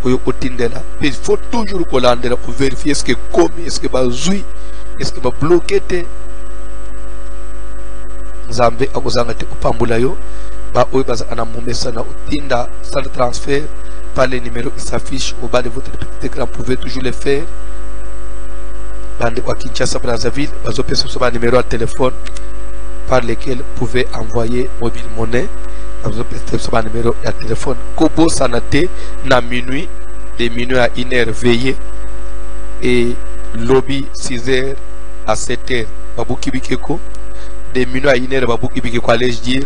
oyo otindela. Il faut toujours kolandela pour vérifier est-ce que comme est-ce que bazui est-ce que va bloquer te Nzambe akozanga te opambula yo ba oyo baza ana momesa na utinda sans transfert par les numéros qui s'affichent au bas de votre petit écran. Vous pouvez toujours le faire. Bande wa Kinshasa Brazzaville bazo pesa so ba numéro de téléphone par lesquels vous pouvez envoyer mobile monnaie. Bazo pesa so ba numéro de téléphone kobo sanate na minuit de minuit à 1h veillé et lobby 6h à 7h babou kibikeko de minuit à 1h babou kibikeko allais dire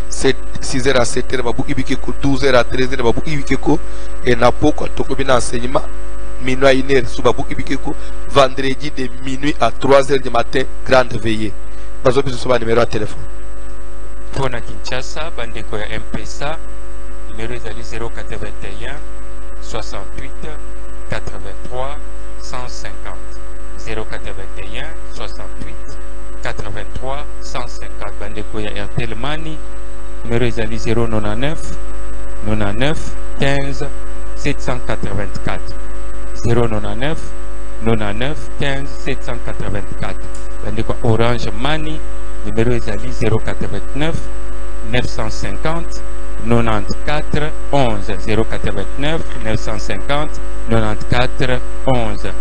7 6h à 7h babu ibikeko, 12h à 13h babu ibikeko, et na poko tokobina enseignement minuit à 1h sous babu ibikeko, vendredi de minuit à 3h du matin grande veillée. Bazo biso soba numéro à téléphone. Pour na Kinshasa bandeko ya M-Pesa numéro ezali 081 68 83 150 081 68 83 150. bandeko ya Airtel Money numéro ezali 099 99 15 784 099 99 15 784. bandeko Orange Money numéro ezali 089 950 94 11 089 950 94 11.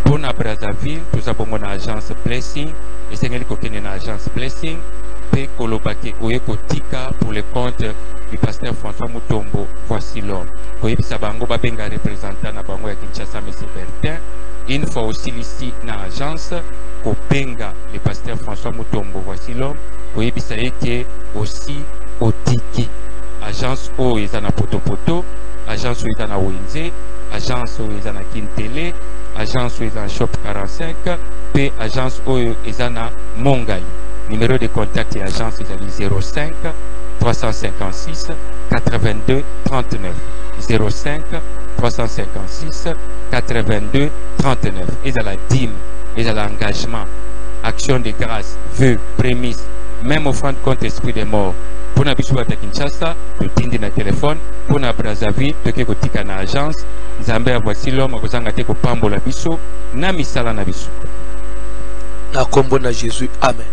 Pour na Brazzaville, nous avons une agence Blessing et c'est une agence Blessing et kolobaki oyeko tika pour le compte du pasteur François Mutombo. Voici l'homme. Koyebi sabango babenga représentant na bango ya Kinshasa M. Bertin. Une fois aussi ici na agence kobenga le pasteur François Mutombo. Voici l'homme. Koyebi saeke aussi otiki. Agence O ezana Potopoto, agence O ezana Wenze, agence O ezana Kintele, agence O ezana Shop 45, puis agence O ezana Mongai. Numéro de contact et agence ezali 05 356 82 39 05 356 82 39. Ezala dîme, ezala engagement, action de grâce, vœux, prémices, même offrande contre esprit de mort. Pour na biso bata Kinshasa, to tindi na téléphone. Pour na Brazzaville, to ke kotika na agence. Nzambe voici l'homme akozanga te ko pambola biso na misala na biso. Na kombo na Jésus, amen.